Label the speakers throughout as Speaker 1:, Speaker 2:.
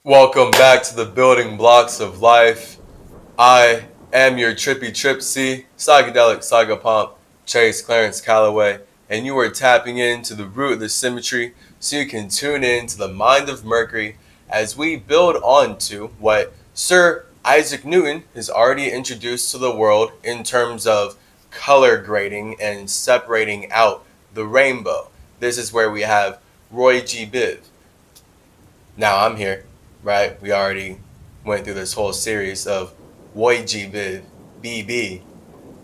Speaker 1: Welcome back to the building blocks of life. I am your trippy tripsy, psychedelic psychopomp, Chase Clarence Calloway, and you are tapping into the root of the symmetry so you can tune in to the mind of Mercury as we build on to what Sir Isaac Newton has already introduced to the world in terms of color grading and separating out the rainbow. This is where we have Roy G. Biv. Now I'm here, right? We already went through this whole series of YG BB,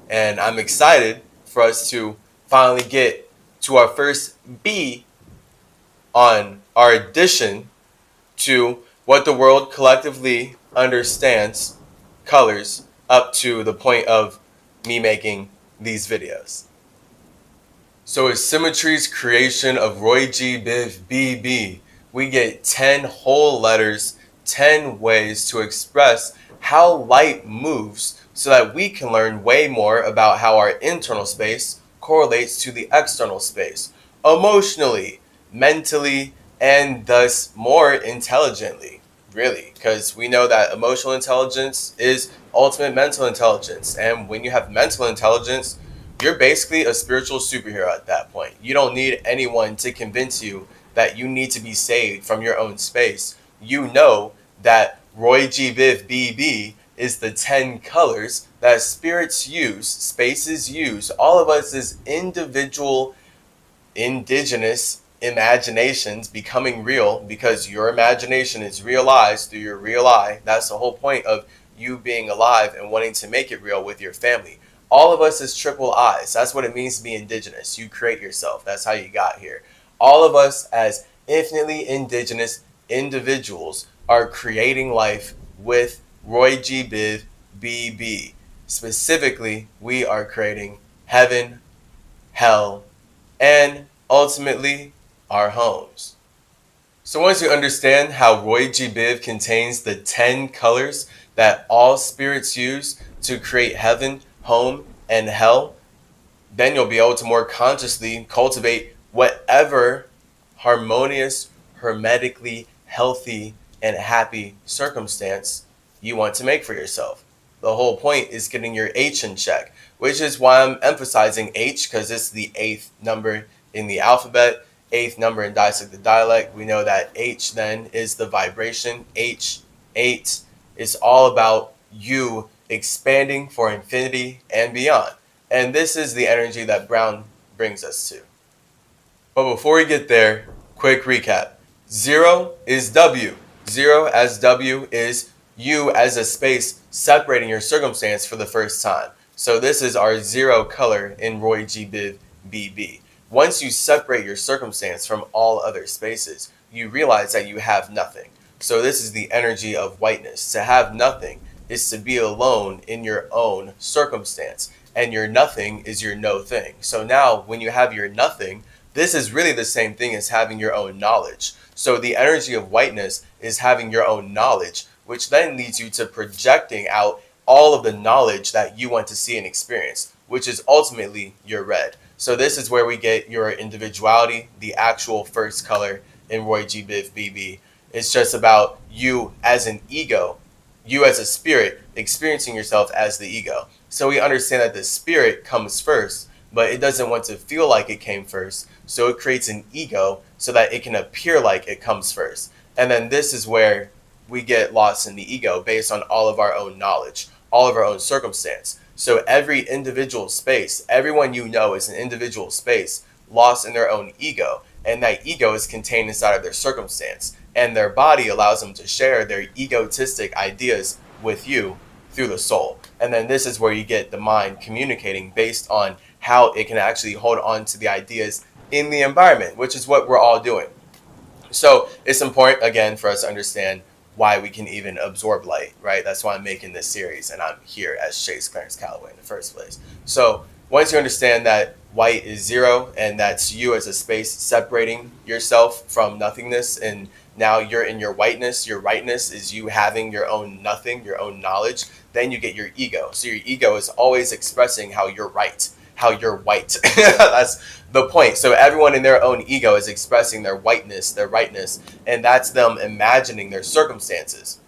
Speaker 1: and I'm excited for us to finally get to our first B on our addition to what the world collectively understands colors up to the point of me making these videos. So with Symmetry's creation of Roy G. Biv BB, we get 10 whole letters, 10 ways to express how light moves so that we can learn way more about how our internal space correlates to the external space, emotionally, mentally, and thus more intelligently, really, because we know that emotional intelligence is ultimate mental intelligence. And when you have mental intelligence, you're basically a spiritual superhero at that point. You don't need anyone to convince you that you need to be saved from your own space. You know that Roy G. Biv BB is the 10 colors that spirits use, spaces use, all of us as individual, indigenous imaginations becoming real, because your imagination is realized through your real eye. That's the whole point of you being alive and wanting to make it real with your family. All of us is triple eyes. That's what it means to be indigenous. You create yourself. That's how you got here. All of us as infinitely indigenous individuals are creating life with Roy G. Biv BB. Specifically, we are creating heaven, hell, and ultimately our homes. So once you understand how Roy G. Biv contains the 10 colors that all spirits use to create heaven, home, and hell, then you'll be able to more consciously cultivate whatever harmonious, hermetically healthy, and happy circumstance you want to make for yourself. The whole point is getting your H in check, which is why I'm emphasizing H, because it's the 8th number in the alphabet, 8th number in dissect the dialect. We know that H then is the vibration. H, 8, is all about you expanding for infinity and beyond. And this is the energy that Brown brings us to. But before we get there, quick recap. 0 is W. 0 as W is you as a space separating your circumstance for the first time. So this is our 0 color in Roy G. Biv BB. Once you separate your circumstance from all other spaces, you realize that you have nothing. So this is the energy of whiteness. To have nothing is to be alone in your own circumstance. And your nothing is your no thing. So now when you have your nothing, this is really the same thing as having your own knowledge. So the energy of whiteness is having your own knowledge, which then leads you to projecting out all of the knowledge that you want to see and experience, which is ultimately your red. So this is where we get your individuality, the actual first color in Roy G. Biv BB. It's just about you as an ego, you as a spirit experiencing yourself as the ego. So we understand that the spirit comes first, but it doesn't want to feel like it came first. So it creates an ego so that it can appear like it comes first. And then this is where we get lost in the ego based on all of our own knowledge, all of our own circumstance. So every individual space, everyone you know is an individual space lost in their own ego. And that ego is contained inside of their circumstance. And their body allows them to share their egotistic ideas with you through the soul. And then this is where you get the mind communicating based on how it can actually hold on to the ideas in the environment, which is what we're all doing. So it's important, again, for us to understand why we can even absorb light, right? That's why I'm making this series, and I'm here as Chase Clarence Calloway in the first place. So once you understand that white is 0, and that's you as a space separating yourself from nothingness, and now you're in your whiteness, your rightness is you having your own nothing, your own knowledge, then you get your ego. So your ego is always expressing how you're right, how you're white. That's the point. So everyone in their own ego is expressing their whiteness, their rightness, and that's them imagining their circumstances.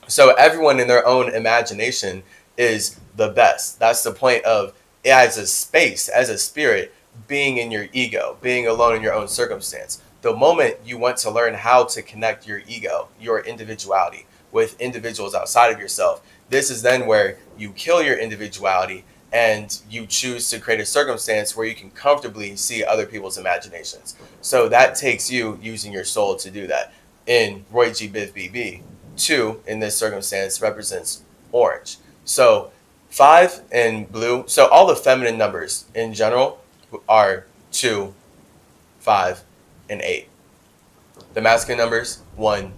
Speaker 1: So everyone in their own imagination is the best. That's the point of, as a space, as a spirit, being in your ego, being alone in your own circumstance. The moment you want to learn how to connect your ego, your individuality, with individuals outside of yourself, this is then where you kill your individuality and you choose to create a circumstance where you can comfortably see other people's imaginations. So that takes you using your soul to do that. In Roy G. Biv BB, 2 in this circumstance represents orange. So 5 in blue. So all the feminine numbers in general are 2, 5, and 8. The masculine numbers 1,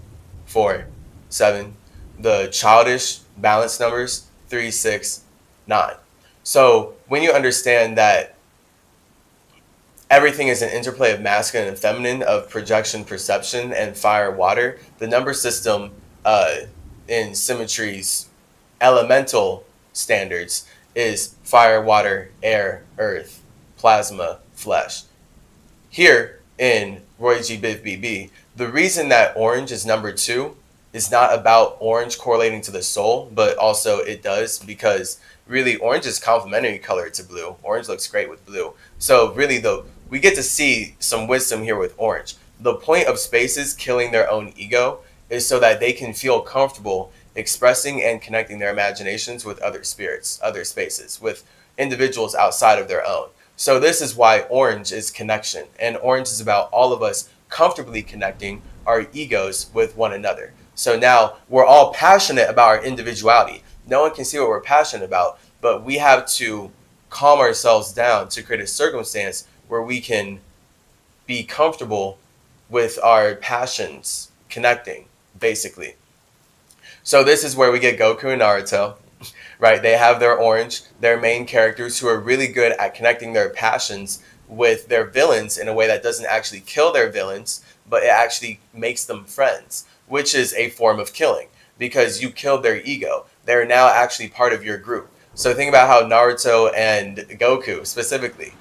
Speaker 1: 4, 7. The childish balanced numbers 3, 6, 9. So when you understand that everything is an interplay of masculine and feminine, of projection, perception, and fire, water, the number system in symmetry's elemental standards is fire, water, air, earth, plasma, flesh. Here in Roy G. Biv BB, the reason that orange is number 2 is not about orange correlating to the soul, but also it does because really orange is complementary color to blue. Orange looks great with blue. So really we get to see some wisdom here with orange. The point of spaces killing their own ego is so that they can feel comfortable expressing and connecting their imaginations with other spirits, other spaces, with individuals outside of their own. So this is why orange is connection, and orange is about all of us comfortably connecting our egos with one another. So now we're all passionate about our individuality. No one can see what we're passionate about, but we have to calm ourselves down to create a circumstance where we can be comfortable with our passions connecting, basically. So this is where we get Goku and Naruto, right? They have their orange, their main characters who are really good at connecting their passions with their villains in a way that doesn't actually kill their villains, but it actually makes them friends, which is a form of killing because you killed their ego. They're now actually part of your group. So think about how Naruto and Goku specifically,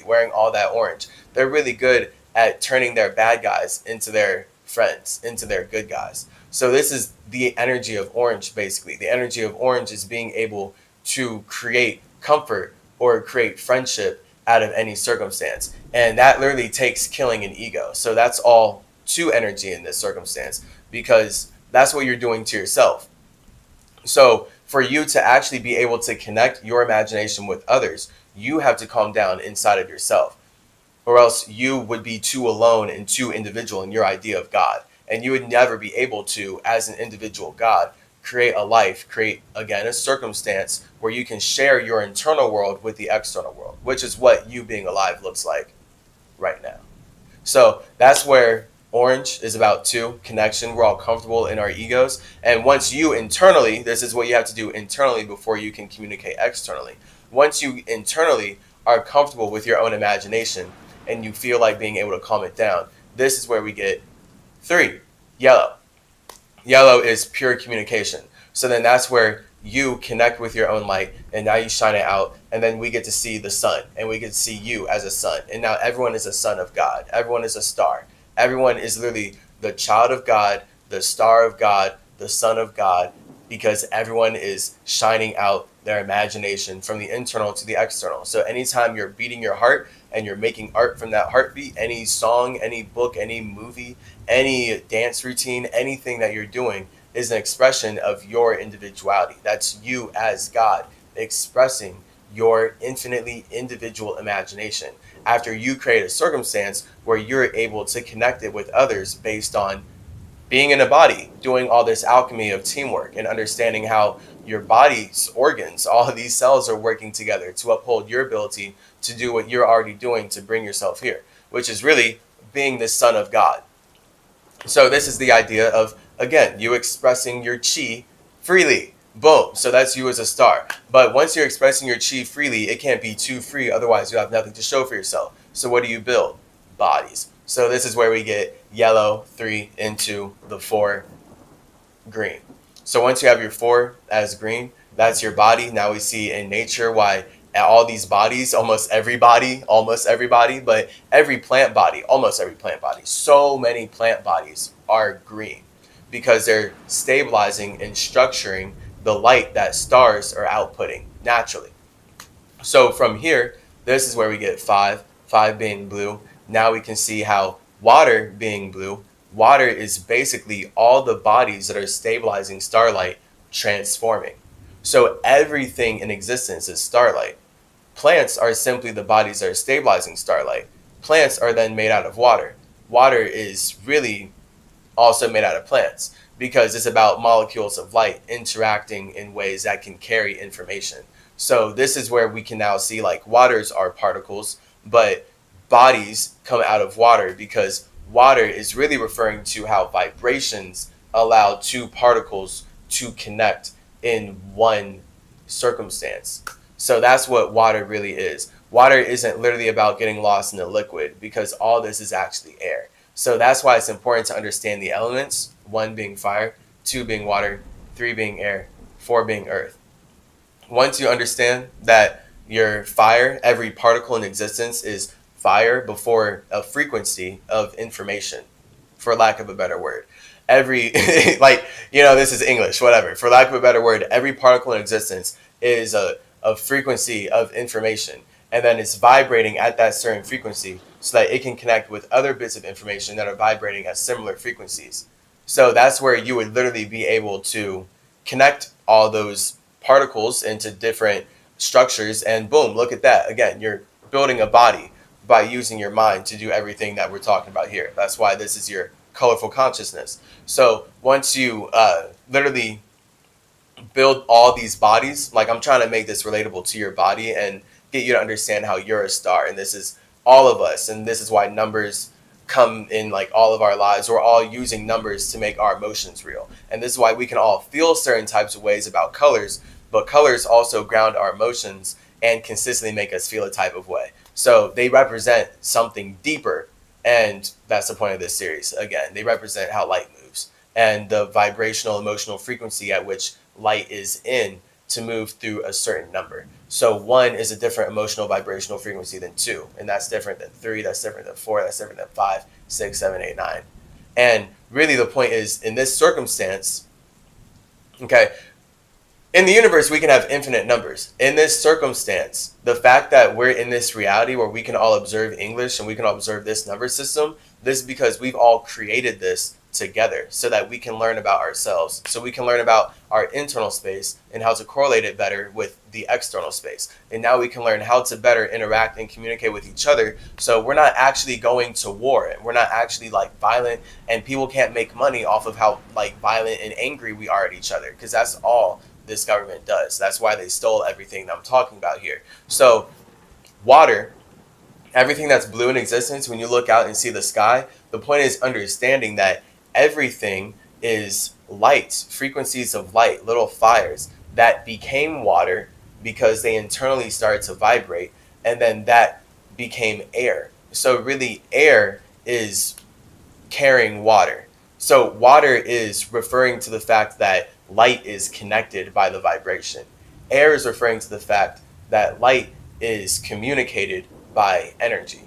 Speaker 1: wearing all that orange, they're really good at turning their bad guys into their friends, into their good guys. So this is the energy of orange, basically. The energy of orange is being able to create comfort or create friendship out of any circumstance. And that literally takes killing an ego. So that's all 2 energy in this circumstance because that's what you're doing to yourself. So for you to actually be able to connect your imagination with others, you have to calm down inside of yourself, or else you would be too alone and too individual in your idea of God. And you would never be able to, as an individual God, create a life, create, again, a circumstance where you can share your internal world with the external world, which is what you being alive looks like right now. So that's where orange is about 2, connection. We're all comfortable in our egos. And once you internally, this is what you have to do internally before you can communicate externally. Once you internally are comfortable with your own imagination and you feel like being able to calm it down, this is where we get 3, yellow. Yellow is pure communication. So then that's where you connect with your own light and now you shine it out, and then we get to see the sun and we get to see you as a sun. And now everyone is a son of God. Everyone is a star. Everyone is literally the child of God, the star of God, the son of God, because everyone is shining out their imagination from the internal to the external. So anytime you're beating your heart and you're making art from that heartbeat, any song, any book, any movie, any dance routine, anything that you're doing is an expression of your individuality. That's you as God expressing your infinitely individual imagination after you create a circumstance where you're able to connect it with others based on being in a body, doing all this alchemy of teamwork and understanding how your body's organs, all of these cells are working together to uphold your ability to do what you're already doing to bring yourself here, which is really being the son of God. So this is the idea of, again, you expressing your chi freely. Boom. So that's you as a star. But once you're expressing your chi freely, it can't be too free. Otherwise, you have nothing to show for yourself. So what do you build? Bodies. So this is where we get yellow 3 into the 4 green. So once you have your 4 as green, that's your body. Now we see in nature why all these bodies, almost everybody, but every plant body, almost every plant body, so many plant bodies are green because they're stabilizing and structuring the light that stars are outputting naturally. So from here, this is where we get 5, 5 being blue. Now we can see how water being blue, water is basically all the bodies that are stabilizing starlight transforming. So everything in existence is starlight. Plants are simply the bodies that are stabilizing starlight. Plants are then made out of water. Water is really also made out of plants because it's about molecules of light interacting in ways that can carry information. So this is where we can now see like waters are particles, but bodies come out of water because water is really referring to how vibrations allow two particles to connect in one circumstance. So that's what water really is. Water isn't literally about getting lost in a liquid because all this is actually air. So that's why it's important to understand the elements, 1 being fire, 2 being water, 3 being air, 4 being earth. Once you understand that your fire, every particle in existence is fire before a frequency of information, for lack of a better word. Every, like, this is English, whatever. For lack of a better word, every particle in existence is a frequency of information. And then it's vibrating at that certain frequency so that it can connect with other bits of information that are vibrating at similar frequencies. So that's where you would literally be able to connect all those particles into different structures and boom, look at that. Again, you're building a body by using your mind to do everything that we're talking about here. That's why this is your colorful consciousness. So once you literally build all these bodies, like I'm trying to make this relatable to your body and get you to understand how you're a star, and this is all of us, and this is why numbers come in like all of our lives. We're all using numbers to make our emotions real, and this is why we can all feel certain types of ways about colors, but colors also ground our emotions and consistently make us feel a type of way. So they represent something deeper, and that's the point of this series. Again, they represent how light moves and the vibrational emotional frequency at which light is in to move through a certain number. So 1 is a different emotional vibrational frequency than 2, and that's different than 3, that's different than 4, that's different than 5, 6, 7, 8, 9. And really the point is, in this circumstance, okay, in the universe we can have infinite numbers. In this circumstance, the fact that we're in this reality where we can all observe English and we can all observe this number system, this is because we've all created this together so that we can learn about ourselves, so we can learn about our internal space and how to correlate it better with the external space. And now we can learn how to better interact and communicate with each other, so we're not actually going to war and we're not actually like violent, and people can't make money off of how like violent and angry we are at each other, because that's all this government does. That's why they stole everything that I'm talking about here. So water, everything that's blue in existence, when you look out and see the sky, the point is understanding that everything is light, frequencies of light, little fires that became water because they internally started to vibrate, and then that became air. So really air is carrying water. So water is referring to the fact that light is connected by the vibration. Air is referring to the fact that light is communicated by energy.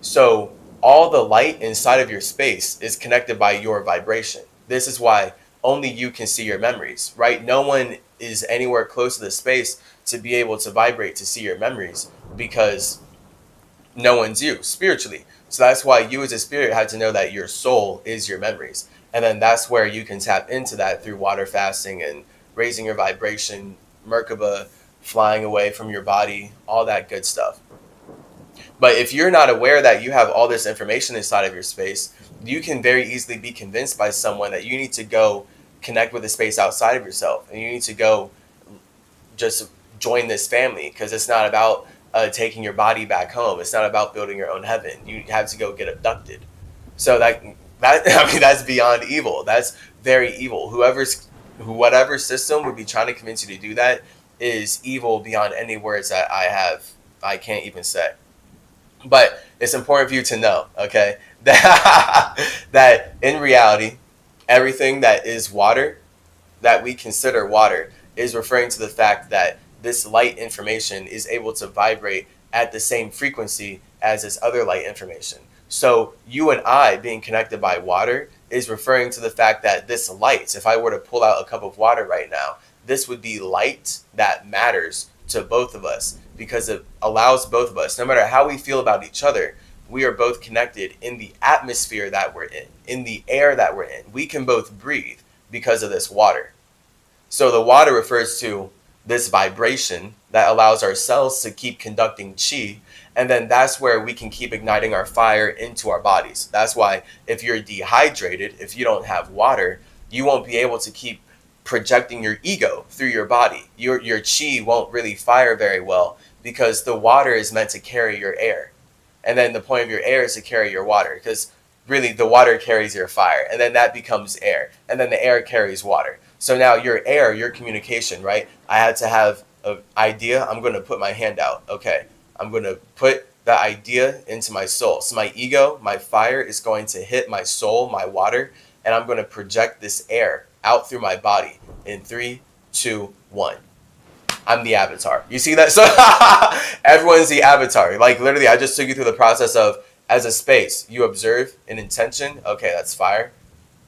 Speaker 1: So all the light inside of your space is connected by your vibration. This is why only you can see your memories, right? No one is anywhere close to the space to be able to vibrate to see your memories because no one's you spiritually. So that's why you as a spirit have to know that your soul is your memories. And then that's where you can tap into that through water fasting and raising your vibration, Merkaba, flying away from your body, all that good stuff. But if you're not aware that you have all this information inside of your space, you can very easily be convinced by someone that you need to go connect with the space outside of yourself. And you need to go just join this family, because it's not about taking your body back home. It's not about building your own heaven. You have to go get abducted. So that I mean, that's beyond evil. That's very evil. Whatever system would be trying to convince you to do that is evil beyond any words that I can't even say. But it's important for you to know, okay, that in reality, everything that is water, that we consider water, is referring to the fact that this light information is able to vibrate at the same frequency as this other light information. So you and I being connected by water is referring to the fact that this light, if I were to pull out a cup of water right now, this would be light that matters to both of us because it allows both of us, no matter how we feel about each other, we are both connected in the atmosphere that we're in the air that we're in. We can both breathe because of this water. So the water refers to this vibration that allows our cells to keep conducting chi. And then that's where we can keep igniting our fire into our bodies. That's why if you're dehydrated, if you don't have water, you won't be able to keep projecting your ego through your body. Your chi won't really fire very well because the water is meant to carry your air. And then the point of your air is to carry your water, because really the water carries your fire, and then that becomes air, and then the air carries water. So now your air, your communication, right? I had to have an idea. I'm going to put my hand out. Okay, I'm going to put the idea into my soul. So my ego, my fire is going to hit my soul, my water, and I'm going to project this air out through my body in 3, 2, 1. I'm the avatar. You see that? So everyone's the avatar. Like literally, I just took you through the process of, as a space, you observe an intention. Okay, that's fire.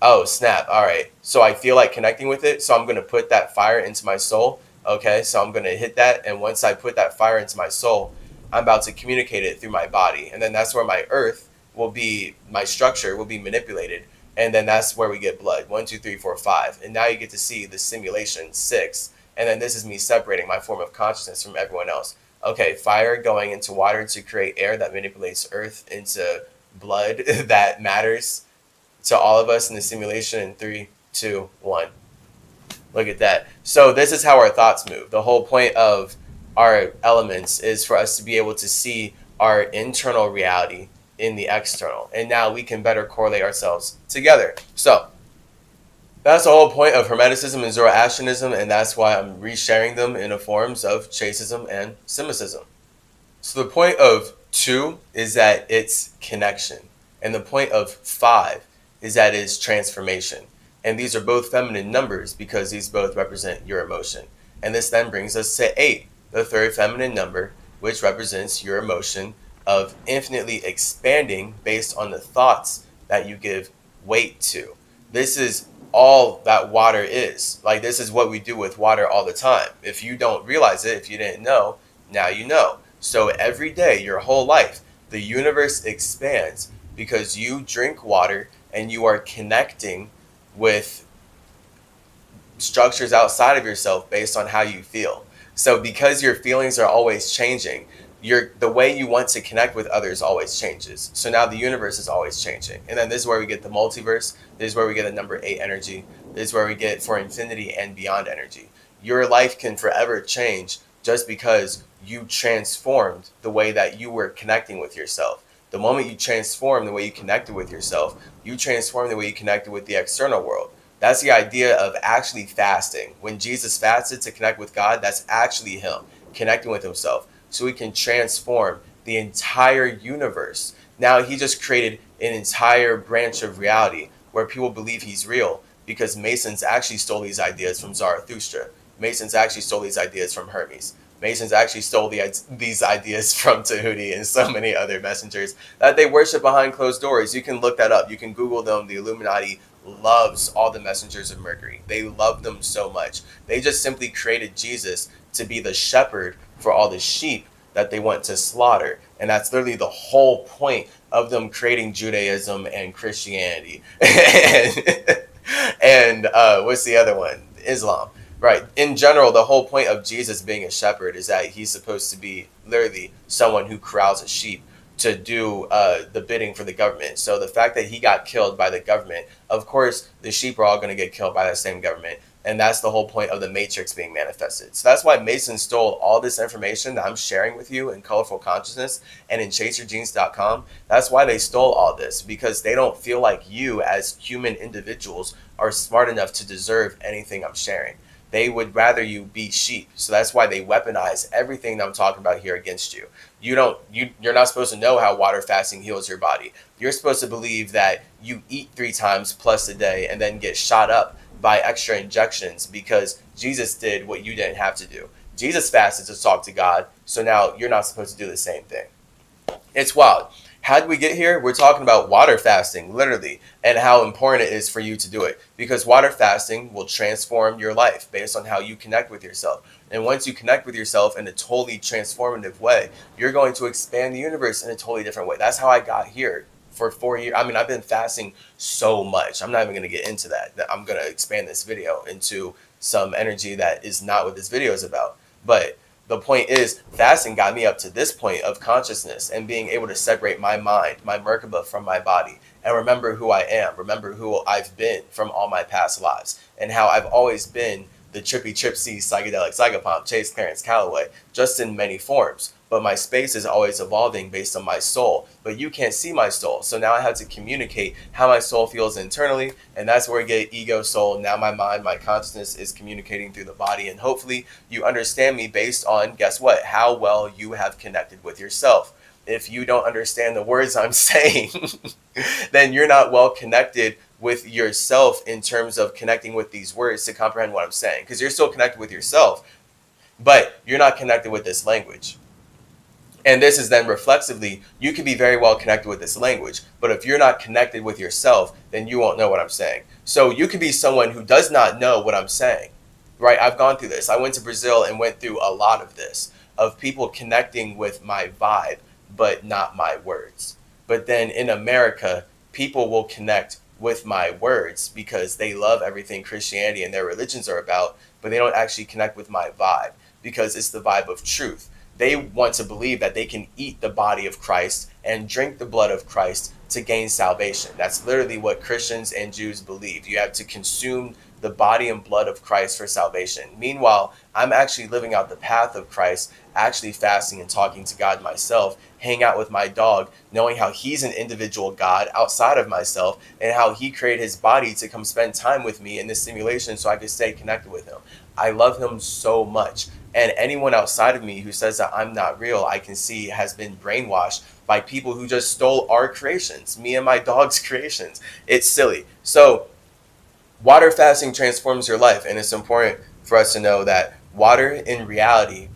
Speaker 1: Oh, snap. All right. So I feel like connecting with it. So I'm going to put that fire into my soul. Okay, so I'm going to hit that. And once I put that fire into my soul, I'm about to communicate it through my body. And then that's where my earth will be, my structure will be manipulated. And then that's where we get blood. 1, 2, 3, 4, 5. And now you get to see the simulation 6. And then this is me separating my form of consciousness from everyone else. Okay, fire going into water to create air that manipulates earth into blood that matters to all of us in the simulation in 3, 2, 1. Look at that. So this is how our thoughts move. The whole point of our elements is for us to be able to see our internal reality in the external. And now we can better correlate ourselves together. So that's the whole point of Hermeticism and Zoroastrianism, and that's why I'm resharing them in the forms of Chaseism and Simicism. So the point of 2 is that it's connection, and the point of 5 is that it's transformation. And these are both feminine numbers because these both represent your emotion. And this then brings us to 8, the third feminine number, which represents your emotion of infinitely expanding based on the thoughts that you give weight to. This is all that water is. Like, this is what we do with water all the time. If you don't realize it, if you didn't know, now you know. So every day, your whole life, the universe expands because you drink water and you are connecting with structures outside of yourself based on how you feel. So because your feelings are always changing, the way you want to connect with others always changes. So now the universe is always changing. And then this is where we get the multiverse. This is where we get the number 8 energy. This is where we get for infinity and beyond energy. Your life can forever change just because you transformed the way that you were connecting with yourself. The moment you transform the way you connected with yourself, you transform the way you connected with the external world. That's the idea of actually fasting. When Jesus fasted to connect with God, that's actually him connecting with himself. So he can transform the entire universe. Now he just created an entire branch of reality where people believe he's real because Masons actually stole these ideas from Zarathustra. Masons actually stole these ideas from Hermes. Masons actually stole these ideas from Tehuti and so many other messengers that they worship behind closed doors. You can look that up. You can Google them. The Illuminati loves all the messengers of Mercury. They love them so much. They just simply created Jesus to be the shepherd for all the sheep that they want to slaughter. And that's literally the whole point of them creating Judaism and Christianity. and what's the other one? Islam. Right. In general, the whole point of Jesus being a shepherd is that he's supposed to be literally someone who corrals a sheep to do the bidding for the government. So the fact that he got killed by the government, of course, the sheep are all going to get killed by that same government. And that's the whole point of the Matrix being manifested. So that's why Masons stole all this information that I'm sharing with you in Colorful Consciousness and in chaseyourgenes.com. That's why they stole all this, because they don't feel like you as human individuals are smart enough to deserve anything I'm sharing. They would rather you be sheep. So that's why they weaponize everything that I'm talking about here against you. You're not supposed to know how water fasting heals your body. You're supposed to believe that you eat 3 times plus a day and then get shot up by extra injections because Jesus did what you didn't have to do. Jesus fasted to talk to God, so now you're not supposed to do the same thing. It's wild. How did we get here? We're talking about water fasting, literally, and how important it is for you to do it. Because water fasting will transform your life based on how you connect with yourself. And once you connect with yourself in a totally transformative way, you're going to expand the universe in a totally different way. That's how I got here for 4 years. I mean, I've been fasting so much. I'm not even going to get into that. I'm going to expand this video into some energy that is not what this video is about. But the point is, fasting got me up to this point of consciousness and being able to separate my mind, my Merkaba, from my body and remember who I am, remember who I've been from all my past lives and how I've always been the trippy tripsy psychedelic psychopomp Chase Clarence Calloway, just in many forms. But my space is always evolving based on my soul. But you can't see my soul. So now I have to communicate how my soul feels internally. And that's where I get ego, soul. Now my mind, my consciousness is communicating through the body. And hopefully you understand me based on, guess what? How well you have connected with yourself. If you don't understand the words I'm saying, then you're not well connected with yourself in terms of connecting with these words to comprehend what I'm saying. Because you're still connected with yourself, but you're not connected with this language. And this is then reflexively, you can be very well connected with this language, but if you're not connected with yourself, then you won't know what I'm saying. So you could be someone who does not know what I'm saying, right? I've gone through this. I went to Brazil and went through a lot of this, of people connecting with my vibe, but not my words. But then in America, people will connect with my words because they love everything Christianity and their religions are about, but they don't actually connect with my vibe because it's the vibe of truth. They want to believe that they can eat the body of Christ and drink the blood of Christ to gain salvation. That's literally what Christians and Jews believe. You have to consume the body and blood of Christ for salvation. Meanwhile, I'm actually living out the path of Christ, actually fasting and talking to God myself, hang out with my dog, knowing how he's an individual God outside of myself and how he created his body to come spend time with me in this simulation so I could stay connected with him. I love him so much. And anyone outside of me who says that I'm not real, I can see has been brainwashed by people who just stole our creations, me and my dog's creations. It's silly. So water fasting transforms your life. And it's important for us to know that water in reality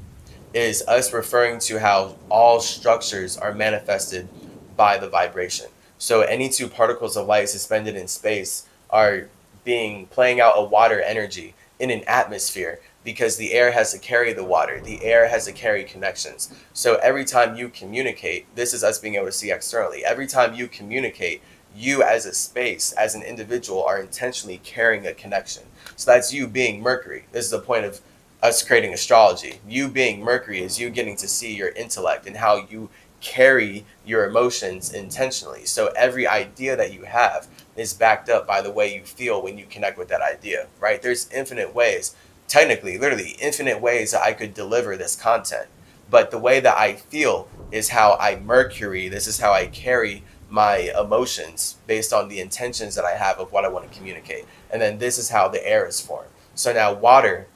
Speaker 1: is us referring to how all structures are manifested by the vibration. So any two particles of light suspended in space are playing out a water energy in an atmosphere because the air has to carry the water. The air has to carry connections. So every time you communicate, this is us being able to see externally. Every time you communicate, you as a space, as an individual, are intentionally carrying a connection. So that's you being Mercury. This is the point of us creating astrology. You being Mercury is you getting to see your intellect and how you carry your emotions intentionally. So every idea that you have is backed up by the way you feel when you connect with that idea, right? There's infinite ways, technically, literally infinite ways that I could deliver this content. But the way that I feel is how I Mercury, this is how I carry my emotions based on the intentions that I have of what I want to communicate. And then this is how the air is formed. So now water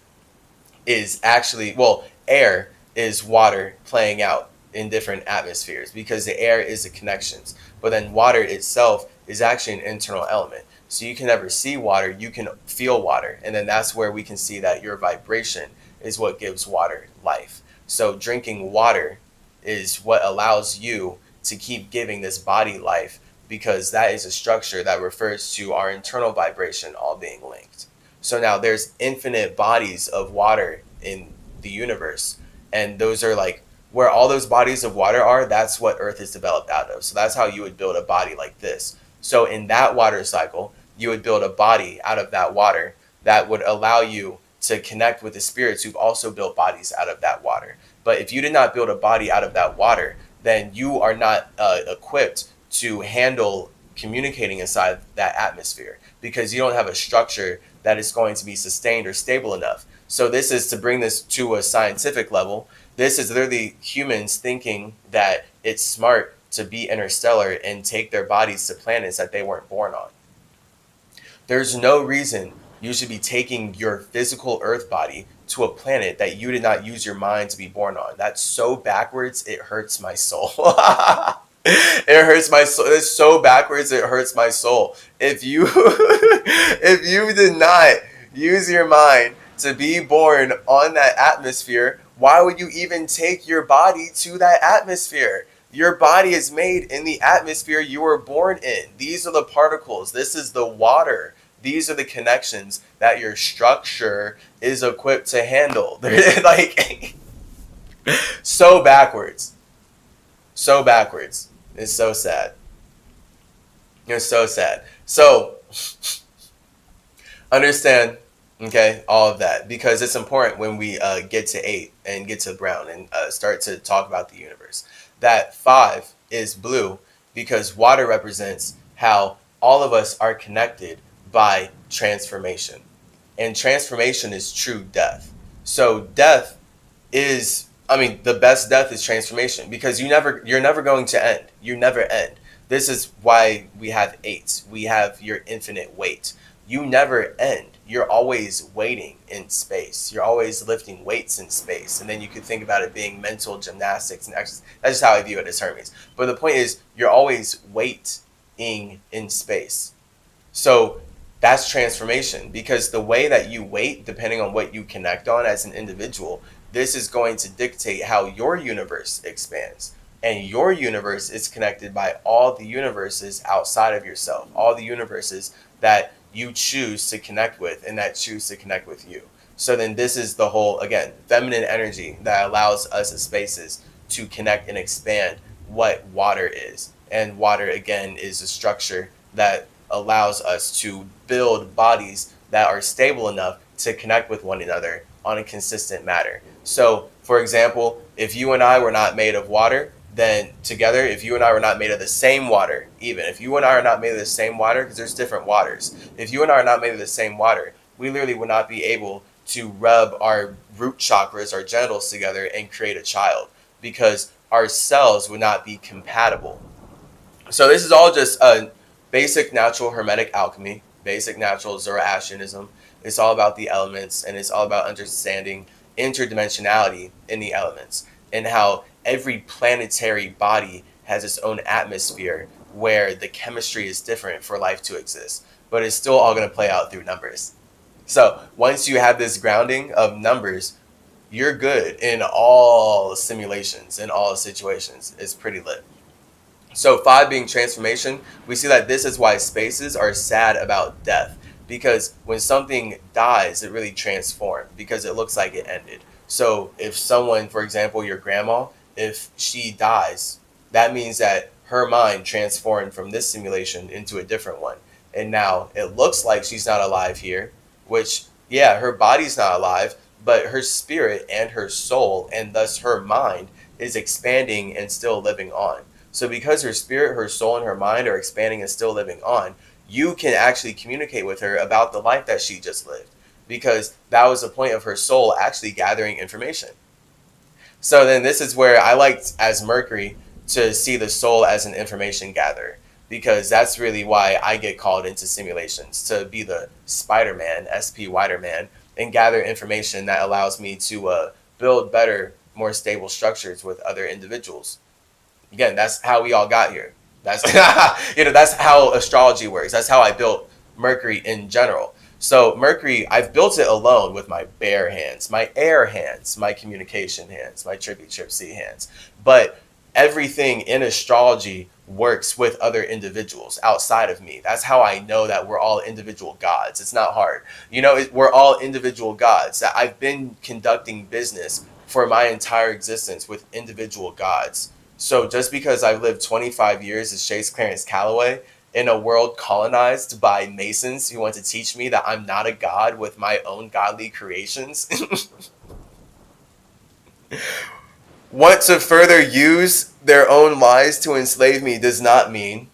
Speaker 1: is actually, air is water playing out in different atmospheres because the air is the connections. But then water itself is actually an internal element. So you can never see water, you can feel water. And then that's where we can see that your vibration is what gives water life. So drinking water is what allows you to keep giving this body life because that is a structure that refers to our internal vibration all being linked. So now there's infinite bodies of water in the universe. And those are like where all those bodies of water are, that's what Earth is developed out of. So that's how you would build a body like this. So in that water cycle, you would build a body out of that water that would allow you to connect with the spirits who've also built bodies out of that water. But if you did not build a body out of that water, then you are not equipped to handle communicating inside that atmosphere because you don't have a structure that is going to be sustained or stable enough. So this is to bring this to a scientific level. This is literally humans thinking that it's smart to be interstellar and take their bodies to planets that they weren't born on. There's no reason you should be taking your physical Earth body to a planet that you did not use your mind to be born on. That's so backwards, it hurts my soul. It hurts my soul. It's so backwards, it hurts my soul. If you if you did not use your mind to be born on that atmosphere, why would you even take your body to that atmosphere? Your body is made in the atmosphere you were born in. These are the particles. This is the water. These are the connections that your structure is equipped to handle. They're like so backwards. So backwards. It's so sad. It's so sad. So understand, okay, all of that, because it's important when we get to 8 and get to brown and start to talk about the universe. That 5 is blue because water represents how all of us are connected by transformation. And transformation is true death. So death is, the best death is transformation, because you're never going to end. You never end. This is why we have 8. We have your infinite weight. You never end. You're always waiting in space. You're always lifting weights in space. And then you could think about it being mental gymnastics and exercise. That's just how I view it as Hermes. But the point is, you're always waiting in space. So that's transformation, because the way that you wait, depending on what you connect on as an individual, this is going to dictate how your universe expands. And your universe is connected by all the universes outside of yourself, all the universes that you choose to connect with and that choose to connect with you. So then this is the whole, again, feminine energy that allows us as spaces to connect and expand what water is. And water, again, is a structure that allows us to build bodies that are stable enough to connect with one another on a consistent manner. So, for example, if you and I were not made of water, then together, if you and I were not made of the same water, even if you and I are not made of the same water, because there's different waters, if you and I are not made of the same water, we literally would not be able to rub our root chakras, our genitals together and create a child, because our cells would not be compatible. So this is all just a basic natural Hermetic alchemy, basic natural Zoroastrianism. It's all about the elements, and it's all about understanding interdimensionality in the elements, and how every planetary body has its own atmosphere where the chemistry is different for life to exist, but it's still all going to play out through numbers. So once you have this grounding of numbers, you're good in all simulations, in all situations. It's pretty lit. So 5 being transformation, we see that this is why spaces are sad about death, because when something dies, it really transformed, because it looks like it ended. So if someone, for example, your grandma, if she dies, that means that her mind transformed from this simulation into a different one. And now it looks like she's not alive here, which, yeah, her body's not alive, but her spirit and her soul, and thus her mind, is expanding and still living on. So because her spirit, her soul, and her mind are expanding and still living on, you can actually communicate with her about the life that she just lived, because that was the point of her soul actually gathering information. So then this is where I liked, as Mercury, to see the soul as an information gatherer, because that's really why I get called into simulations, to be the Spider-Man, SP Widerman, and gather information that allows me to build better, more stable structures with other individuals. Again, that's how we all got here. That's that's how astrology works. That's how I built Mercury in general. So Mercury, I've built it alone with my bare hands, my air hands, my communication hands, my trippy trip C hands. But everything in astrology works with other individuals outside of me. That's how I know that we're all individual gods. It's not hard. We're all individual gods. I've been conducting business for my entire existence with individual gods. So just because I've lived 25 years as Chase Clarence Calloway in a world colonized by Masons who want to teach me that I'm not a god with my own godly creations, want to further use their own lies to enslave me, does not mean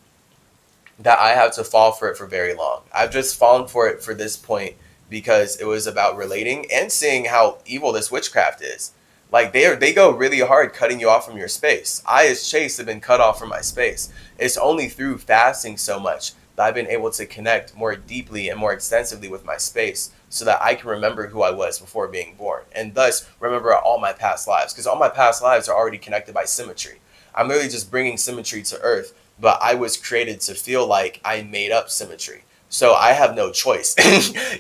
Speaker 1: that I have to fall for it for very long. I've just fallen for it for this point because it was about relating and seeing how evil this witchcraft is. Like they go really hard cutting you off from your space. I, as Chase, have been cut off from my space. It's only through fasting so much that I've been able to connect more deeply and more extensively with my space, so that I can remember who I was before being born, and thus remember all my past lives, because all my past lives are already connected by symmetry. I'm literally just bringing symmetry to Earth, but I was created to feel like I made up symmetry. So I have no choice.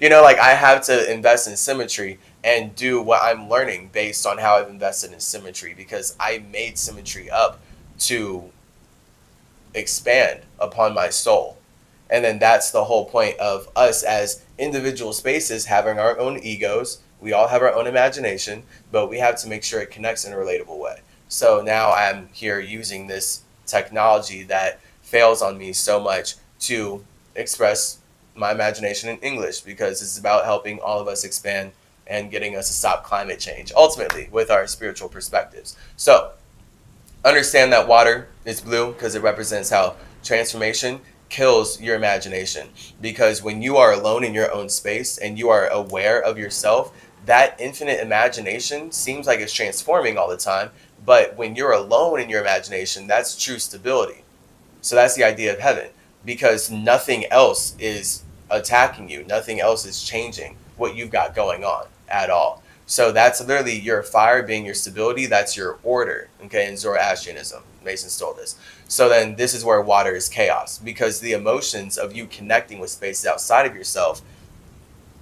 Speaker 1: Like I have to invest in symmetry and do what I'm learning based on how I've invested in symmetry, because I made symmetry up to expand upon my soul. And then that's the whole point of us as individual spaces having our own egos. We all have our own imagination, but we have to make sure it connects in a relatable way. So now I'm here using this technology that fails on me so much to express my imagination in English, because it's about helping all of us expand and getting us to stop climate change, ultimately, with our spiritual perspectives. So understand that water is blue because it represents how transformation kills your imagination. Because when you are alone in your own space and you are aware of yourself, that infinite imagination seems like it's transforming all the time. But when you're alone in your imagination, that's true stability. So that's the idea of heaven, because nothing else is attacking you. Nothing else is changing what you've got going on at all. So that's literally your fire being your stability. That's your order, okay, in Zoroastrianism. Mason stole this. So then this is where water is chaos, because the emotions of you connecting with spaces outside of yourself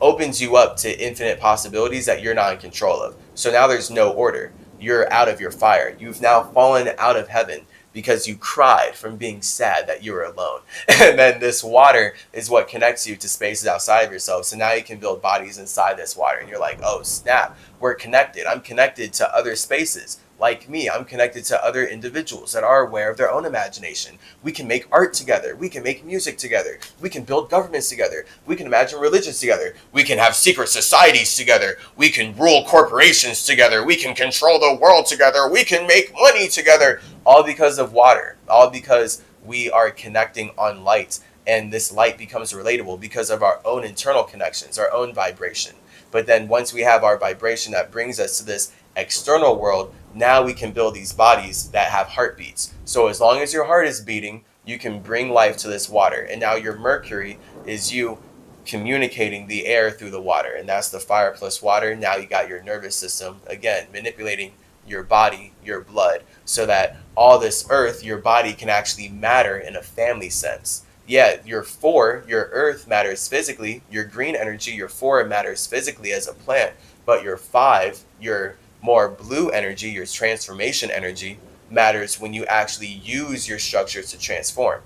Speaker 1: opens you up to infinite possibilities that you're not in control of. So now there's no order. You're out of your fire. You've now fallen out of heaven because you cried from being sad that you were alone. And then this water is what connects you to spaces outside of yourself. So now you can build bodies inside this water. And you're like, oh, snap, we're connected. I'm connected to other spaces. Like me, I'm connected to other individuals that are aware of their own imagination. We can make art together. We can make music together. We can build governments together. We can imagine religions together. We can have secret societies together. We can rule corporations together. We can control the world together. We can make money together. All because of water. All because we are connecting on light. And this light becomes relatable because of our own internal connections, our own vibration. But then once we have our vibration that brings us to this external world, now we can build these bodies that have heartbeats. So as long as your heart is beating, you can bring life to this water. And now your Mercury is you communicating the air through the water. And that's the fire plus water. Now you got your nervous system, again, manipulating your body, your blood, so that all this earth, your body can actually matter in a family sense. Yeah, your earth matters physically, your green energy, your 4 matters physically as a plant, but your 5, your more blue energy, your transformation energy, matters when you actually use your structures to transform.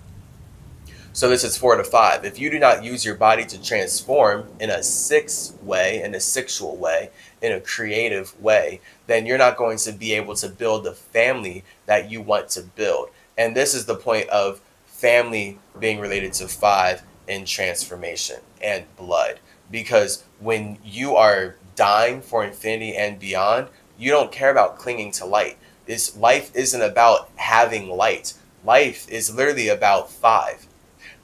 Speaker 1: So this is 4 to 5. If you do not use your body to transform in a 6 way, in a sexual way, in a creative way, then you're not going to be able to build the family that you want to build. And this is the point of family being related to 5 in transformation and blood. Because when you are dying for infinity and beyond, you don't care about clinging to light. Life isn't about having light. Life is literally about 5.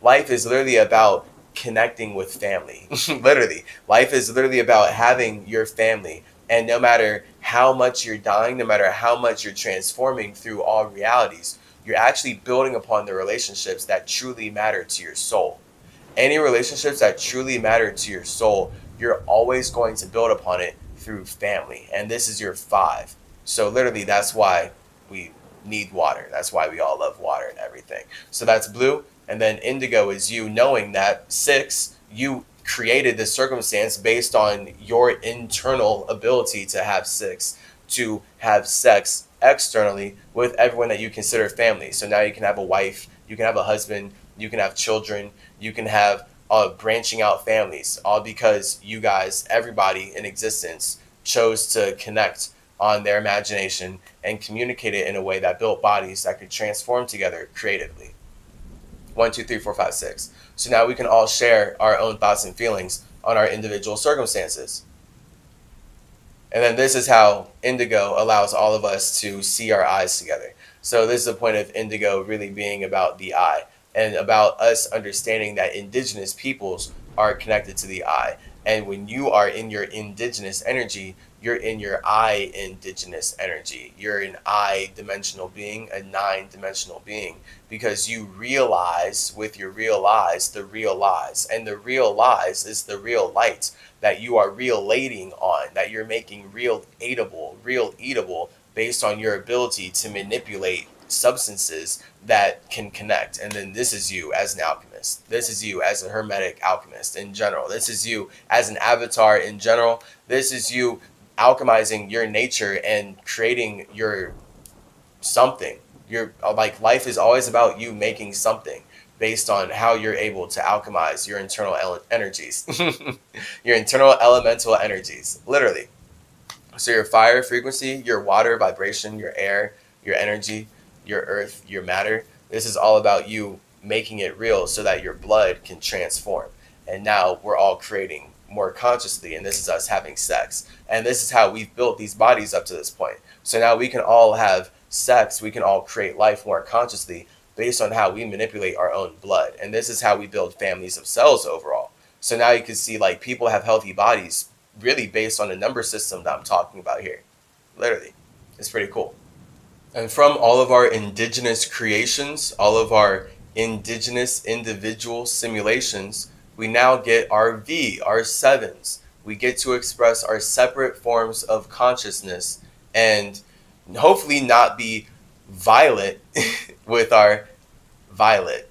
Speaker 1: Life is literally about connecting with family. Literally. Life is literally about having your family. And no matter how much you're dying, no matter how much you're transforming through all realities, you're actually building upon the relationships that truly matter to your soul. Any relationships that truly matter to your soul, you're always going to build upon it through family. And this is your 5. So literally, that's why we need water. That's why we all love water and everything. So that's blue. And then indigo is you knowing that 6, you created this circumstance based on your internal ability to have 6, to have sex externally with everyone that you consider family. So now you can have a wife, you can have a husband, you can have children, you can have branching out families, all because you guys, everybody in existence, chose to connect on their imagination and communicate it in a way that built bodies that could transform together creatively. 1, 2, 3, 4, 5, 6. So now we can all share our own thoughts and feelings on our individual circumstances. And then this is how indigo allows all of us to see our eyes together. So this is the point of indigo really being about the eye, and about us understanding that indigenous peoples are connected to the eye. And when you are in your indigenous energy, you're in your I indigenous energy. You're an I dimensional being, a 9-dimensional being, because you realize with your real eyes the real lies. And the real lies is the real light that you are relating on, that you're making real eatable based on your ability to manipulate substances that can connect. And then this is you as an alchemist. This is you as a hermetic alchemist in general. This is you as an avatar in general. This is you alchemizing your nature and creating your something. Your like life is always about you making something based on how you're able to alchemize your internal energies. Your internal elemental energies, literally. So your fire frequency, your water vibration, your air, your energy, your earth, your matter. This is all about you making it real so that your blood can transform. And now we're all creating more consciously, and this is us having sex. And this is how we've built these bodies up to this point. So now we can all have sex, we can all create life more consciously based on how we manipulate our own blood. And this is how we build families of cells overall. So now you can see like people have healthy bodies really based on the number system that I'm talking about here. Literally. It's pretty cool. And from all of our indigenous creations, all of our indigenous individual simulations, we now get our V, our sevens. We get to express our separate forms of consciousness and hopefully not be violent with our violet.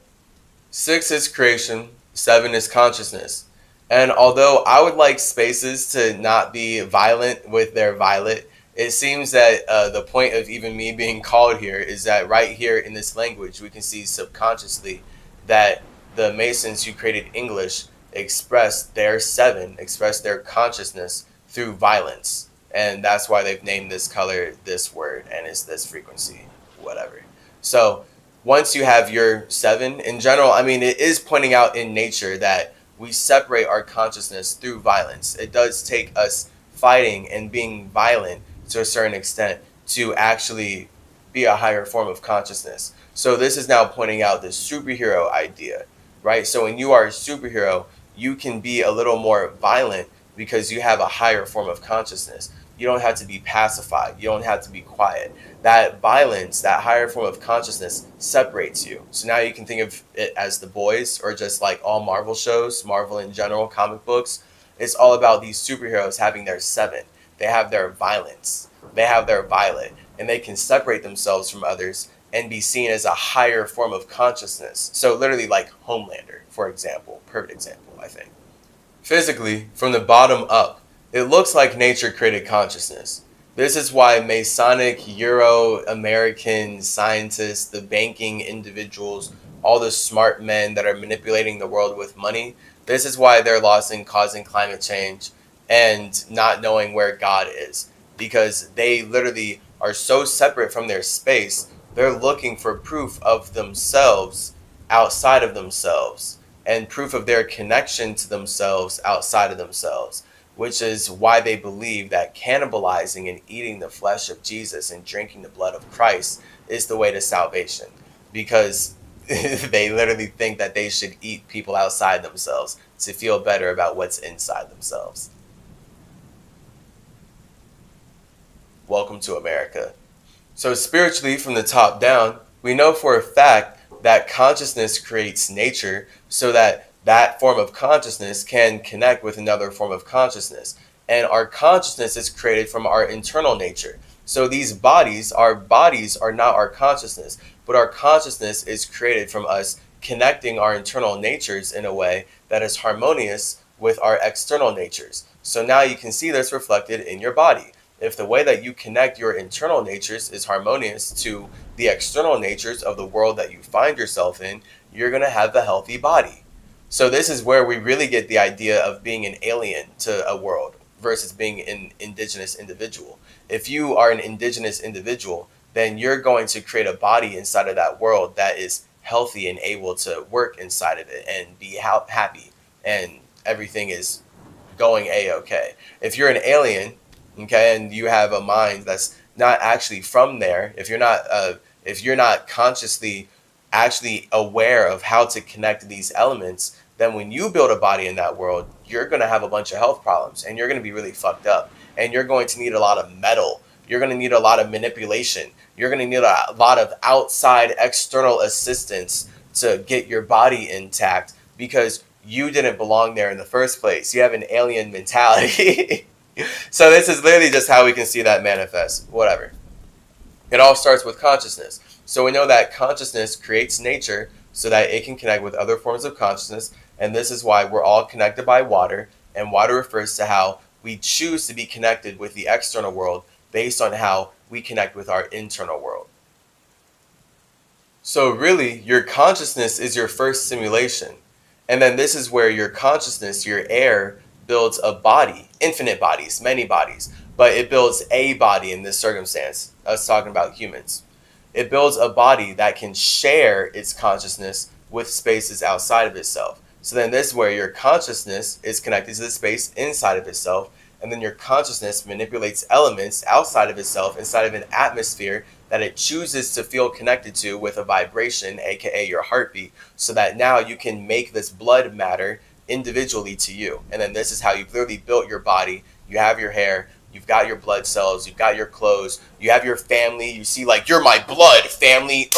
Speaker 1: 6 is creation, 7 is consciousness. And although I would like spaces to not be violent with their violet, it seems that the point of even me being called here is that right here in this language, we can see subconsciously that the Masons who created English expressed their 7, expressed their consciousness through violence. And that's why they've named this color this word, and it's this frequency, whatever. So once you have your 7, in general, I mean, it is pointing out in nature that we separate our consciousness through violence. It does take us fighting and being violent to a certain extent to actually be a higher form of consciousness. So this is now pointing out the superhero idea, right? So when you are a superhero, you can be a little more violent because you have a higher form of consciousness. You don't have to be pacified. You don't have to be quiet. That violence, that higher form of consciousness separates you. So now you can think of it as The Boys or just like all Marvel shows, Marvel in general, comic books. It's all about these superheroes having their 7. They have their violence. They have their violet. And they can separate themselves from others and be seen as a higher form of consciousness. So literally like Homelander, for example. Perfect example, I think. Physically, from the bottom up, it looks like nature created consciousness. This is why Masonic, Euro-American scientists, the banking individuals, all the smart men that are manipulating the world with money, this is why they're lost in causing climate change and not knowing where God is. Because they literally are so separate from their space, they're looking for proof of themselves outside of themselves and proof of their connection to themselves outside of themselves. Which is why they believe that cannibalizing and eating the flesh of Jesus and drinking the blood of Christ is the way to salvation. Because they literally think that they should eat people outside themselves to feel better about what's inside themselves. Welcome to America. So spiritually, from the top down, we know for a fact that consciousness creates nature so that that form of consciousness can connect with another form of consciousness. And our consciousness is created from our internal nature. So these bodies, our bodies are not our consciousness, but our consciousness is created from us connecting our internal natures in a way that is harmonious with our external natures. So now you can see this reflected in your body. If the way that you connect your internal natures is harmonious to the external natures of the world that you find yourself in, you're going to have a healthy body. So this is where we really get the idea of being an alien to a world versus being an indigenous individual. If you are an indigenous individual, then you're going to create a body inside of that world that is healthy and able to work inside of it and be happy and everything is going a-okay. If you're an alien, okay, and you have a mind that's not actually from there, if you're not consciously actually aware of how to connect these elements, then when you build a body in that world, you're going to have a bunch of health problems and you're going to be really fucked up and you're going to need a lot of metal. You're going to need a lot of manipulation. You're going to need a lot of outside external assistance to get your body intact because you didn't belong there in the first place. You have an alien mentality. So this is literally just how we can see that manifest. Whatever. It all starts with consciousness. So we know that consciousness creates nature so that it can connect with other forms of consciousness, and this is why we're all connected by water, and water refers to how we choose to be connected with the external world based on how we connect with our internal world. So really, your consciousness is your first simulation. And then this is where your consciousness, your air, builds a body, infinite bodies, many bodies. But it builds a body in this circumstance, us talking about humans. It builds a body that can share its consciousness with spaces outside of itself. So then this is where your consciousness is connected to the space inside of itself. And then your consciousness manipulates elements outside of itself, inside of an atmosphere that it chooses to feel connected to with a vibration, aka your heartbeat, so that now you can make this blood matter individually to you. And then this is how you've literally built your body. You have your hair, you've got your blood cells, you've got your clothes, you have your family. You see, like, you're my blood family,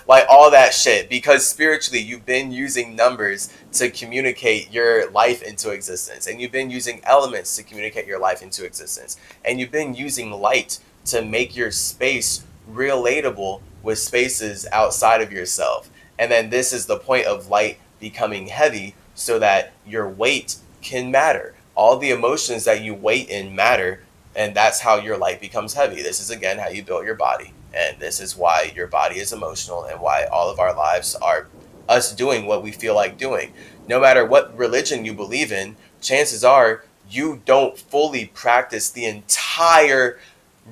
Speaker 1: like all that shit. Because spiritually, you've been using numbers to communicate your life into existence, and you've been using elements to communicate your life into existence, and you've been using light to make your space relatable with spaces outside of yourself. And then this is the point of light becoming heavy so that your weight can matter. All the emotions that you weight in matter, and that's how your light becomes heavy. This is again how you build your body, and this is why your body is emotional, and why all of our lives are us doing what we feel like doing. No matter what religion you believe in, chances are you don't fully practice the entire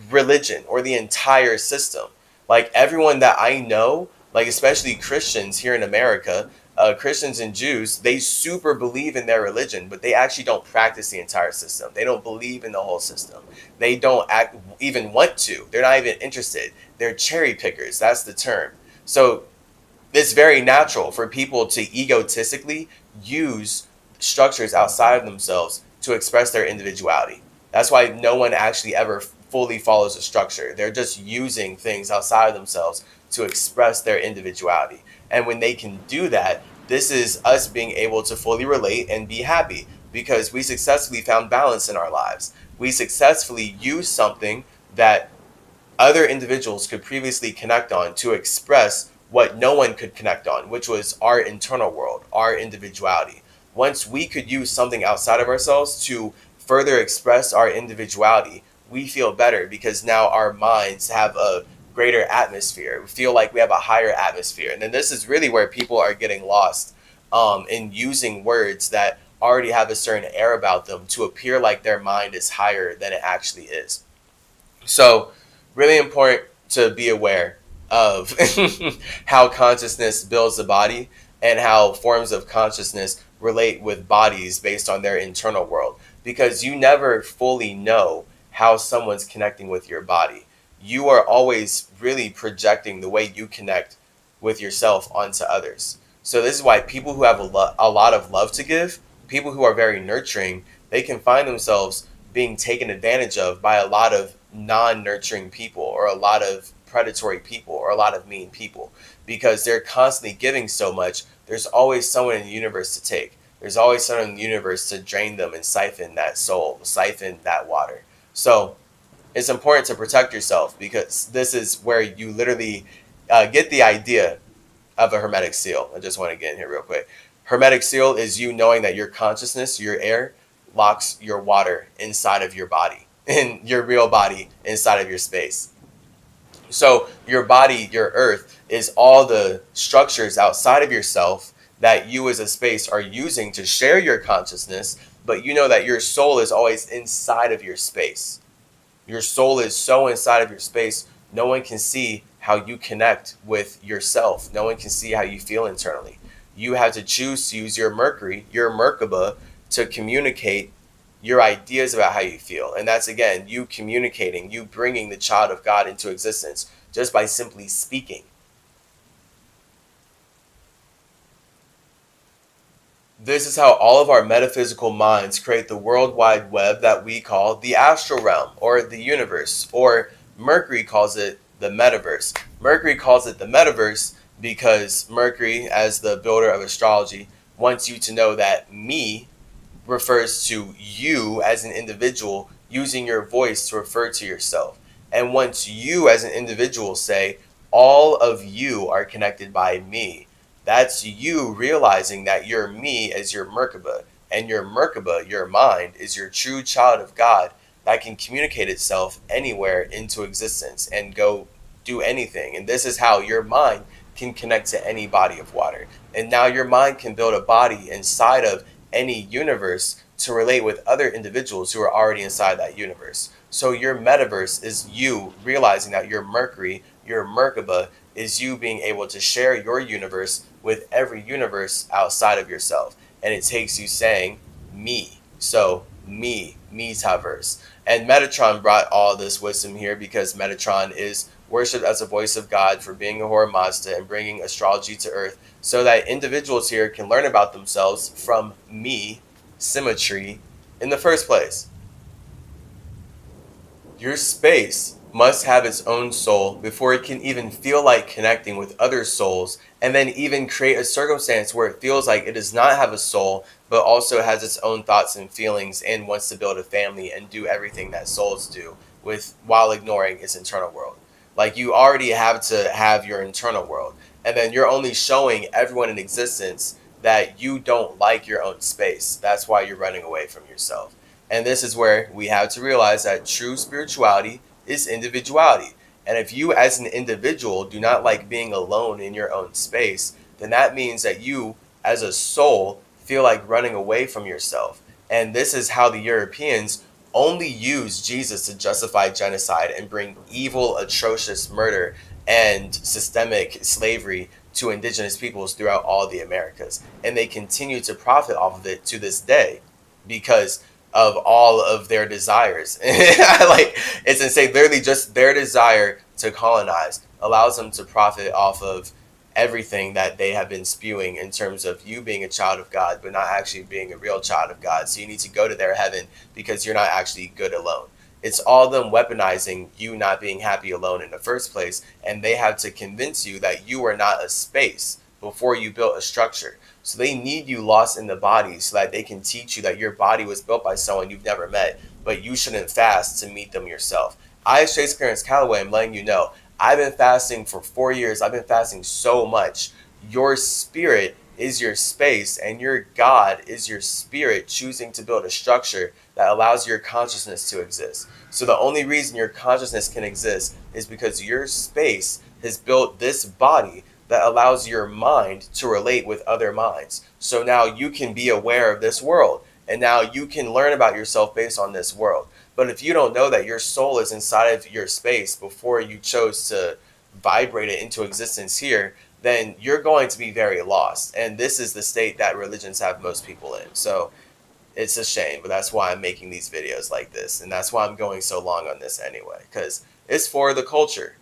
Speaker 1: religion or the entire system. Like, everyone that I know, like especially Christians here in America, Christians and Jews, they super believe in their religion, but they actually don't practice the entire system. They don't believe in the whole system. They don't even want to. They're not even interested. They're cherry pickers. That's the term. So it's very natural for people to egotistically use structures outside of themselves to express their individuality. That's why no one actually ever fully follows a structure. They're just using things outside of themselves to express their individuality. And when they can do that, this is us being able to fully relate and be happy, because we successfully found balance in our lives. We successfully used something that other individuals could previously connect on to express what no one could connect on, which was our internal world, our individuality. Once we could use something outside of ourselves to further express our individuality, we feel better, because now our minds have a greater atmosphere. We feel like we have a higher atmosphere. And then this is really where people are getting lost in using words that already have a certain air about them to appear like their mind is higher than it actually is. So really important to be aware of how consciousness builds the body, and how forms of consciousness relate with bodies based on their internal world, because you never fully know how someone's connecting with your body. You are always really projecting the way you connect with yourself onto others. So this is why people who have a lot of love to give, people who are very nurturing, they can find themselves being taken advantage of by a lot of non-nurturing people, or a lot of predatory people, or a lot of mean people, because they're constantly giving so much. There's always someone in the universe to take. There's always someone in the universe to drain them and siphon that soul, siphon that water. So it's important to protect yourself, because this is where you literally get the idea of a hermetic seal. I just want to get in here real quick. Hermetic seal is you knowing that your consciousness, your air, locks your water inside of your body, in your real body, inside of your space. So your body, your earth, is all the structures outside of yourself that you as a space are using to share your consciousness, but you know that your soul is always inside of your space. Your soul is so inside of your space, no one can see how you connect with yourself. No one can see how you feel internally. You have to choose to use your Mercury, your Merkaba, to communicate your ideas about how you feel. And that's, again, you communicating, you bringing the child of God into existence just by simply speaking. This is how all of our metaphysical minds create the World Wide Web that we call the astral realm, or the universe, or Mercury calls it the metaverse. Mercury calls it the metaverse because Mercury, as the builder of astrology, wants you to know that me refers to you as an individual, using your voice to refer to yourself. And once you as an individual say, all of you are connected by me. That's you realizing that your me is your Merkaba, and your Merkaba, your mind, is your true child of God that can communicate itself anywhere into existence and go do anything. And this is how your mind can connect to any body of water. And now your mind can build a body inside of any universe to relate with other individuals who are already inside that universe. So your metaverse is you realizing that your Mercury, your Merkaba, is you being able to share your universe with every universe outside of yourself. And it takes you saying me. So me, metaverse. And Metatron brought all this wisdom here because Metatron is worshipped as a voice of God for being a Ahura Mazda and bringing astrology to earth so that individuals here can learn about themselves from me, symmetry, in the first place. Your space must have its own soul before it can even feel like connecting with other souls, and then even create a circumstance where it feels like it does not have a soul but also has its own thoughts and feelings and wants to build a family and do everything that souls do with while ignoring its internal world. Like, you already have to have your internal world, and then you're only showing everyone in existence that you don't like your own space. That's why you're running away from yourself. And this is where we have to realize that true spirituality is individuality. And if you as an individual do not like being alone in your own space, then that means that you as a soul feel like running away from yourself. And this is how the Europeans only use Jesus to justify genocide and bring evil, atrocious murder and systemic slavery to indigenous peoples throughout all the Americas. And they continue to profit off of it to this day because of all of their desires. Like, it's insane. Literally just their desire to colonize allows them to profit off of everything that they have been spewing in terms of you being a child of God but not actually being a real child of God. So you need to go to their heaven because you're not actually good alone. It's all them weaponizing you not being happy alone in the first place, and they have to convince you that you are not a space before you built a structure. So they need you lost in the body so that they can teach you that your body was built by someone you've never met, but you shouldn't fast to meet them yourself. I, as Trace Clarence Calloway, am letting you know, I've been fasting for 4 years. I've been fasting so much. Your spirit is your space, and your God is your spirit choosing to build a structure that allows your consciousness to exist. So the only reason your consciousness can exist is because your space has built this body that allows your mind to relate with other minds. So now you can be aware of this world, and now you can learn about yourself based on this world. But if you don't know that your soul is inside of your space before you chose to vibrate it into existence here, then you're going to be very lost. And this is the state that religions have most people in. So it's a shame, but that's why I'm making these videos like this. And that's why I'm going so long on this anyway, because it's for the culture.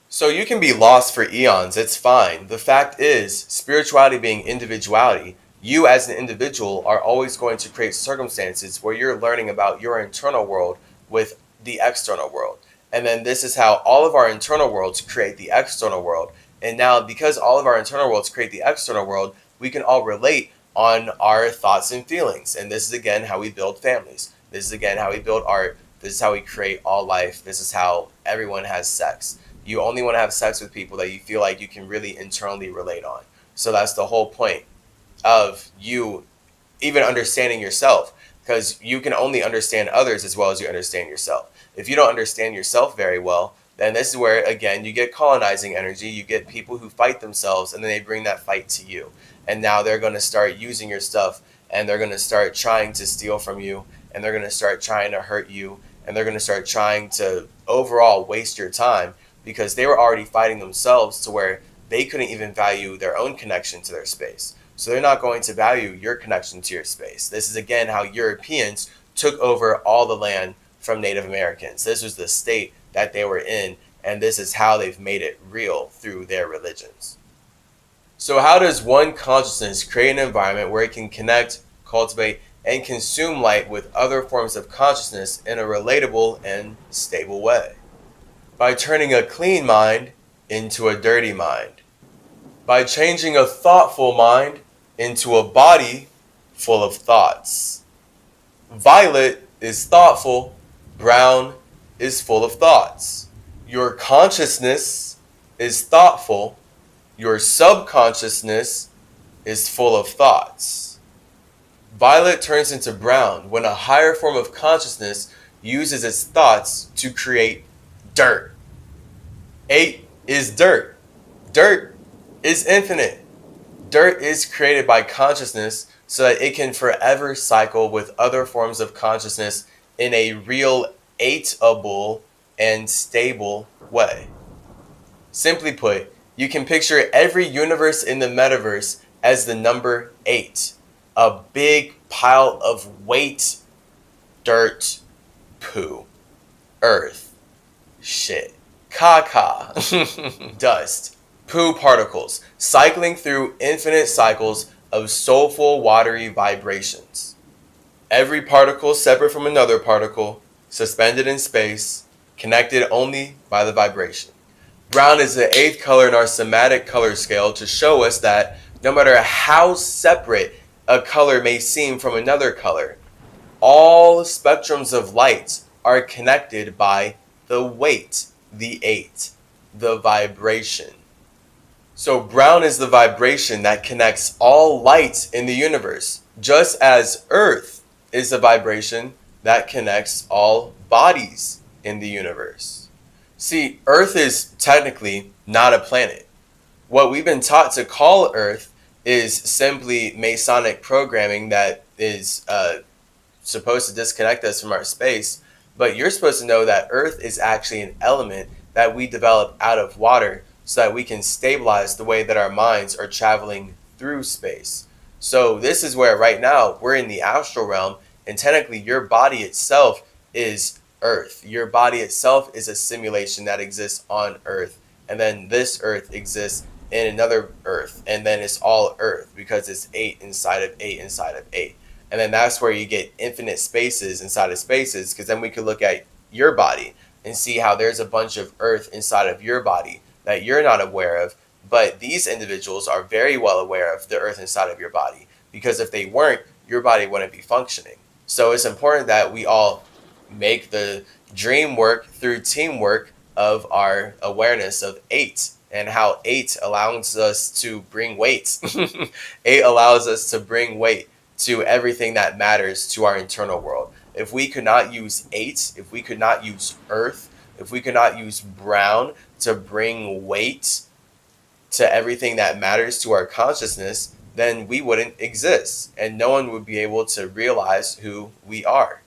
Speaker 1: So you can be lost for eons, it's fine. The fact is, spirituality being individuality, you as an individual are always going to create circumstances where you're learning about your internal world with the external world. And then this is how all of our internal worlds create the external world. And now, because all of our internal worlds create the external world, we can all relate on our thoughts and feelings. And this is again how we build families. This is again how we build art. This is how we create all life. This is how everyone has sex. You only want to have sex with people that you feel like you can really internally relate on. So that's the whole point of you even understanding yourself, because you can only understand others as well as you understand yourself. If you don't understand yourself very well, then this is where, again, you get colonizing energy. You get people who fight themselves, and then they bring that fight to you. And now they're going to start using your stuff, and they're going to start trying to steal from you, and they're going to start trying to hurt you, and they're going to start trying to overall waste your time, because they were already fighting themselves to where they couldn't even value their own connection to their space. So they're not going to value your connection to your space. This is again how Europeans took over all the land from Native Americans. This was the state that they were in, and this is how they've made it real through their religions. So how does one consciousness create an environment where it can connect, cultivate, and consume light with other forms of consciousness in a relatable and stable way? By turning a clean mind into a dirty mind. By changing a thoughtful mind into a body full of thoughts. Violet is thoughtful, brown is full of thoughts. Your consciousness is thoughtful. Your subconsciousness is full of thoughts. Violet turns into brown when a higher form of consciousness uses its thoughts to create dirt. 8 is dirt. Dirt is infinite. Dirt is created by consciousness so that it can forever cycle with other forms of consciousness in a real 8able and stable way. Simply put, you can picture every universe in the metaverse as the number 8. A big pile of weight, dirt, poo, earth, shit, caca, dust, poo particles, cycling through infinite cycles of soulful, watery vibrations. Every particle separate from another particle, suspended in space, connected only by the vibration. Brown is the 8th color in our somatic color scale to show us that no matter how separate a color may seem from another color, all spectrums of light are connected by the weight, the 8, the vibration. So brown is the vibration that connects all light in the universe, just as Earth is the vibration that connects all bodies in the universe. See, Earth is technically not a planet. What we've been taught to call Earth is simply Masonic programming that is supposed to disconnect us from our space. But you're supposed to know that Earth is actually an element that we develop out of water so that we can stabilize the way that our minds are traveling through space. So this is where right now we're in the astral realm, and technically your body itself is Earth. Your body itself is a simulation that exists on Earth, and then this Earth exists in another Earth, and then it's all Earth because it's 8 inside of 8 inside of 8. And then that's where you get infinite spaces inside of spaces, because then we could look at your body and see how there's a bunch of Earth inside of your body that you're not aware of, but these individuals are very well aware of the Earth inside of your body, because if they weren't, your body wouldn't be functioning. So it's important that we all make the dream work through teamwork of our awareness of 8 and how 8 allows us to bring weight. 8 allows us to bring weight to everything that matters to our internal world. If we could not use 8, if we could not use Earth, if we could not use brown to bring weight to everything that matters to our consciousness, then we wouldn't exist and no one would be able to realize who we are.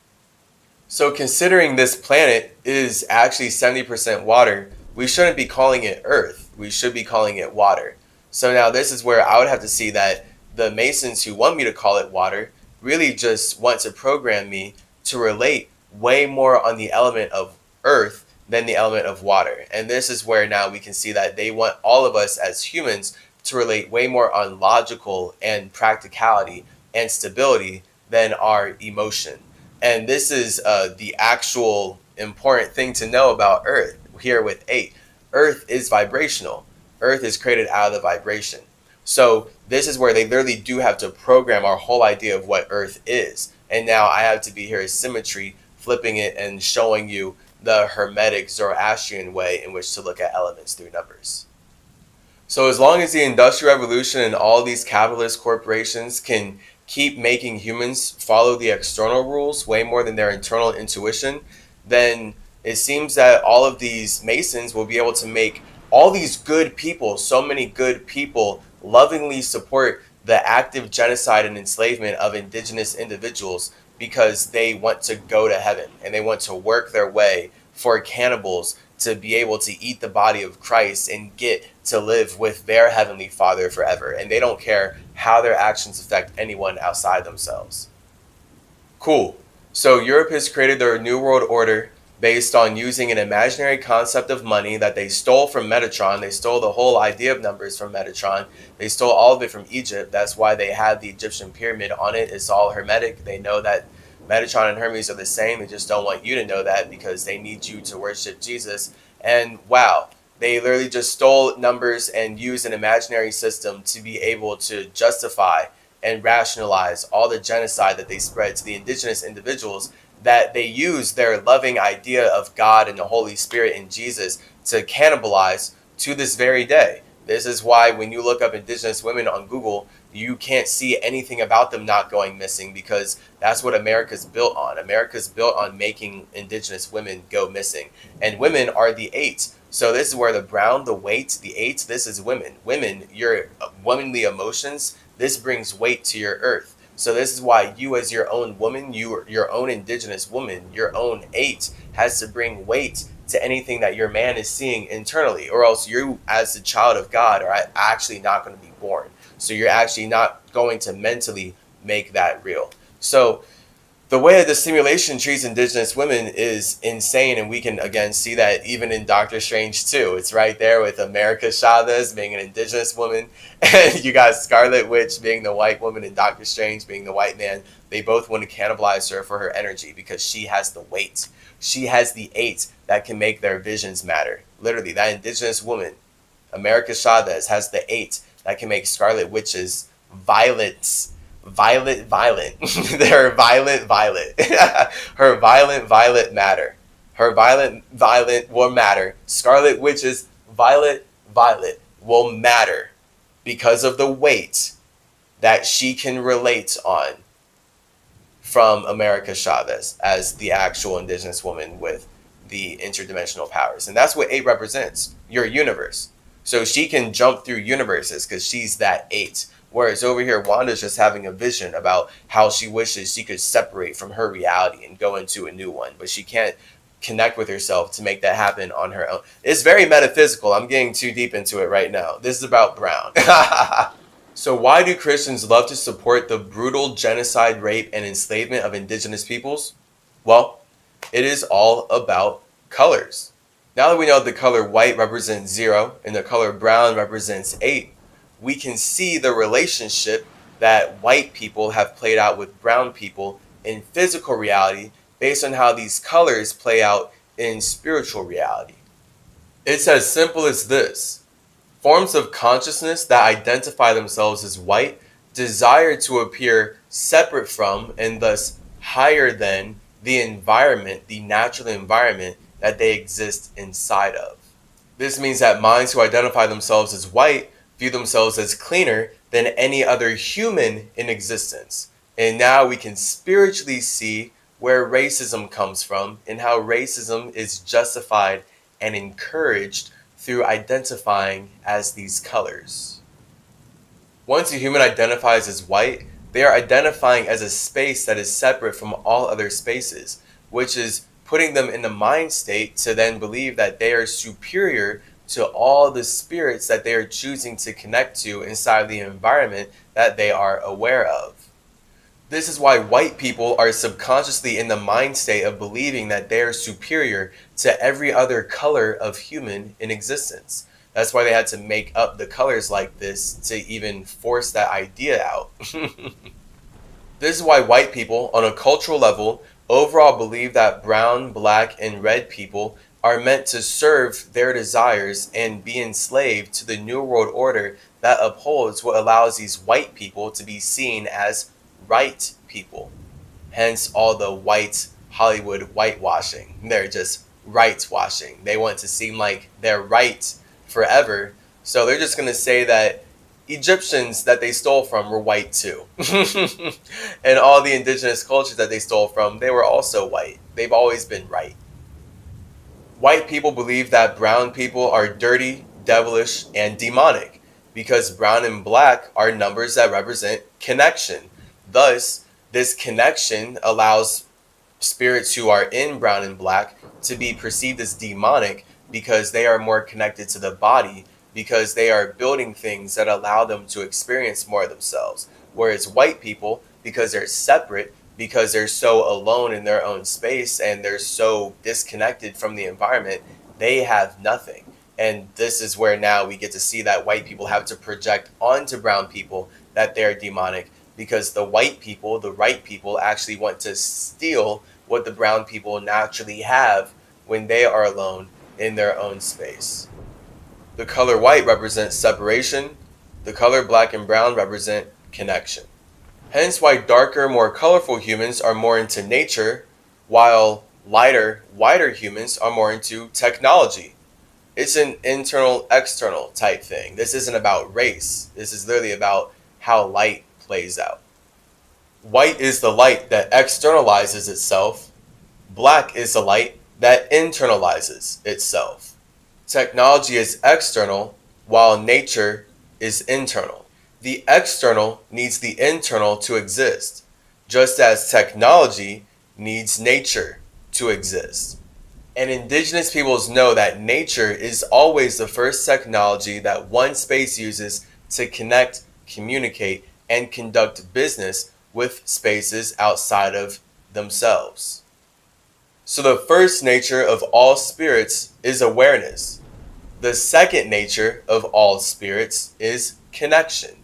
Speaker 1: So considering this planet is actually 70% water, we shouldn't be calling it Earth. We should be calling it water. So now this is where I would have to see that the Masons who want me to call it water really just want to program me to relate way more on the element of Earth than the element of water. And this is where now we can see that they want all of us as humans to relate way more on logical and practicality and stability than our emotion. And this is the actual important thing to know about Earth here with 8. Earth is vibrational. Earth is created out of the vibration. So this is where they literally do have to program our whole idea of what Earth is. And now I have to be here as symmetry, flipping it and showing you the Hermetic Zoroastrian way in which to look at elements through numbers. So as long as the Industrial Revolution and all these capitalist corporations can keep making humans follow the external rules way more than their internal intuition, then it seems that all of these Masons will be able to make all these good people, so many good people, lovingly support the active genocide and enslavement of indigenous individuals because they want to go to heaven and they want to work their way for cannibals to be able to eat the body of Christ and get to live with their heavenly Father forever. And they don't care how their actions affect anyone outside themselves. Cool. So Europe has created their New World Order based on using an imaginary concept of money that they stole from Metatron. They stole the whole idea of numbers from Metatron. They stole all of it from Egypt. That's why they had the Egyptian pyramid on it. It's all Hermetic. They know that Metatron and Hermes are the same. They just don't want you to know that because they need you to worship Jesus. And wow, they literally just stole numbers and used an imaginary system to be able to justify and rationalize all the genocide that they spread to the indigenous individuals, that they use their loving idea of God and the Holy Spirit and Jesus to cannibalize to this very day. This is why when you look up indigenous women on Google, you can't see anything about them not going missing, because that's what America's built on. America's built on making indigenous women go missing. And women are the eight. So this is where the brown, the weight, the eight, this is women. Women, your womanly emotions, this brings weight to your earth. So this is why you as your own woman, your own indigenous woman, your own eight has to bring weight to anything that your man is seeing internally, or else you as the child of God are actually not going to be born. So you're actually not going to mentally make that real. So the way that the simulation treats indigenous women is insane, and we can again see that even in Doctor Strange 2. It's right there with America Chavez being an indigenous woman, and you got Scarlet Witch being the white woman and Doctor Strange being the white man. They both want to cannibalize her for her energy because she has the weight. She has the eight that can make their visions matter. Literally, that indigenous woman, America Chavez, has the eight that can make Scarlet Witch's violent. They're violent. Her violent matter. Her violent will matter. Scarlet Witch's violet will matter because of the weight that she can relate on from America Chavez as the actual indigenous woman with the interdimensional powers. And that's what 8 represents, your universe. So she can jump through universes because she's that 8. Whereas over here, Wanda's just having a vision about how she wishes she could separate from her reality and go into a new one. But she can't connect with herself to make that happen on her own. It's very metaphysical. I'm getting too deep into it right now. This is about Brown. So why do Christians love to support the brutal genocide, rape, and enslavement of indigenous peoples? Well, it is all about colors. Now that we know the color white represents 0 and the color brown represents 8, we can see the relationship that white people have played out with brown people in physical reality based on how these colors play out in spiritual reality. It's as simple as this. Forms of consciousness that identify themselves as white desire to appear separate from and thus higher than the environment, the natural environment that they exist inside of. This means that minds who identify themselves as white view themselves as cleaner than any other human in existence. And now we can spiritually see where racism comes from and how racism is justified and encouraged through identifying as these colors. Once a human identifies as white, they are identifying as a space that is separate from all other spaces, which is putting them in the mind state to then believe that they are superior to all the spirits that they are choosing to connect to inside the environment that they are aware of. This is why white people are subconsciously in the mind state of believing that they are superior to every other color of human in existence. That's why they had to make up the colors like this to even force that idea out. This is why white people, on a cultural level, overall believe that brown, black, and red people are meant to serve their desires and be enslaved to the New World Order that upholds what allows these white people to be seen as right people. Hence all the white Hollywood whitewashing. They're just right washing. They want to seem like they're right forever. So they're just going to say that Egyptians that they stole from were white too. And all the indigenous cultures that they stole from, they were also white. They've always been right. White people believe that brown people are dirty, devilish, and demonic because brown and black are numbers that represent connection. Thus, this connection allows spirits who are in brown and black to be perceived as demonic because they are more connected to the body, because they are building things that allow them to experience more of themselves. Whereas white people, because they're separate, because they're so alone in their own space and they're so disconnected from the environment, they have nothing. And this is where now we get to see that white people have to project onto brown people that they're demonic, because the white people, the right people, actually want to steal what the brown people naturally have when they are alone in their own space. The color white represents separation. The color black and brown represent connection. Hence why darker, more colorful humans are more into nature, while lighter, whiter humans are more into technology. It's an internal, external type thing. This isn't about race. This is literally about how light plays out. White is the light that externalizes itself. Black is the light that internalizes itself. Technology is external, while nature is internal. The external needs the internal to exist, just as technology needs nature to exist. And indigenous peoples know that nature is always the first technology that one space uses to connect, communicate, and conduct business with spaces outside of themselves. So the first nature of all spirits is awareness. The second nature of all spirits is connection.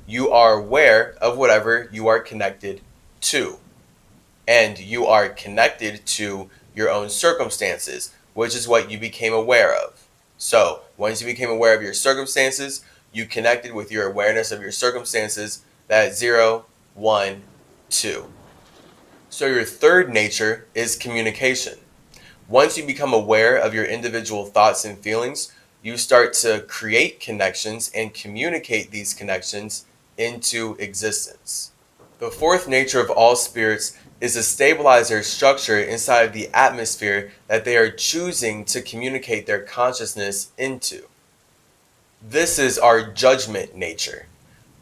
Speaker 1: You are aware of whatever you are connected to. And you are connected to your own circumstances, which is what you became aware of. So, once you became aware of your circumstances, you connected with your awareness of your circumstances, that 0, 1, 2. So your third nature is communication. Once you become aware of your individual thoughts and feelings, you start to create connections and communicate these connections into existence. The fourth nature of all spirits is a stabilizer structure inside of the atmosphere that they are choosing to communicate their consciousness into. This is our judgment nature.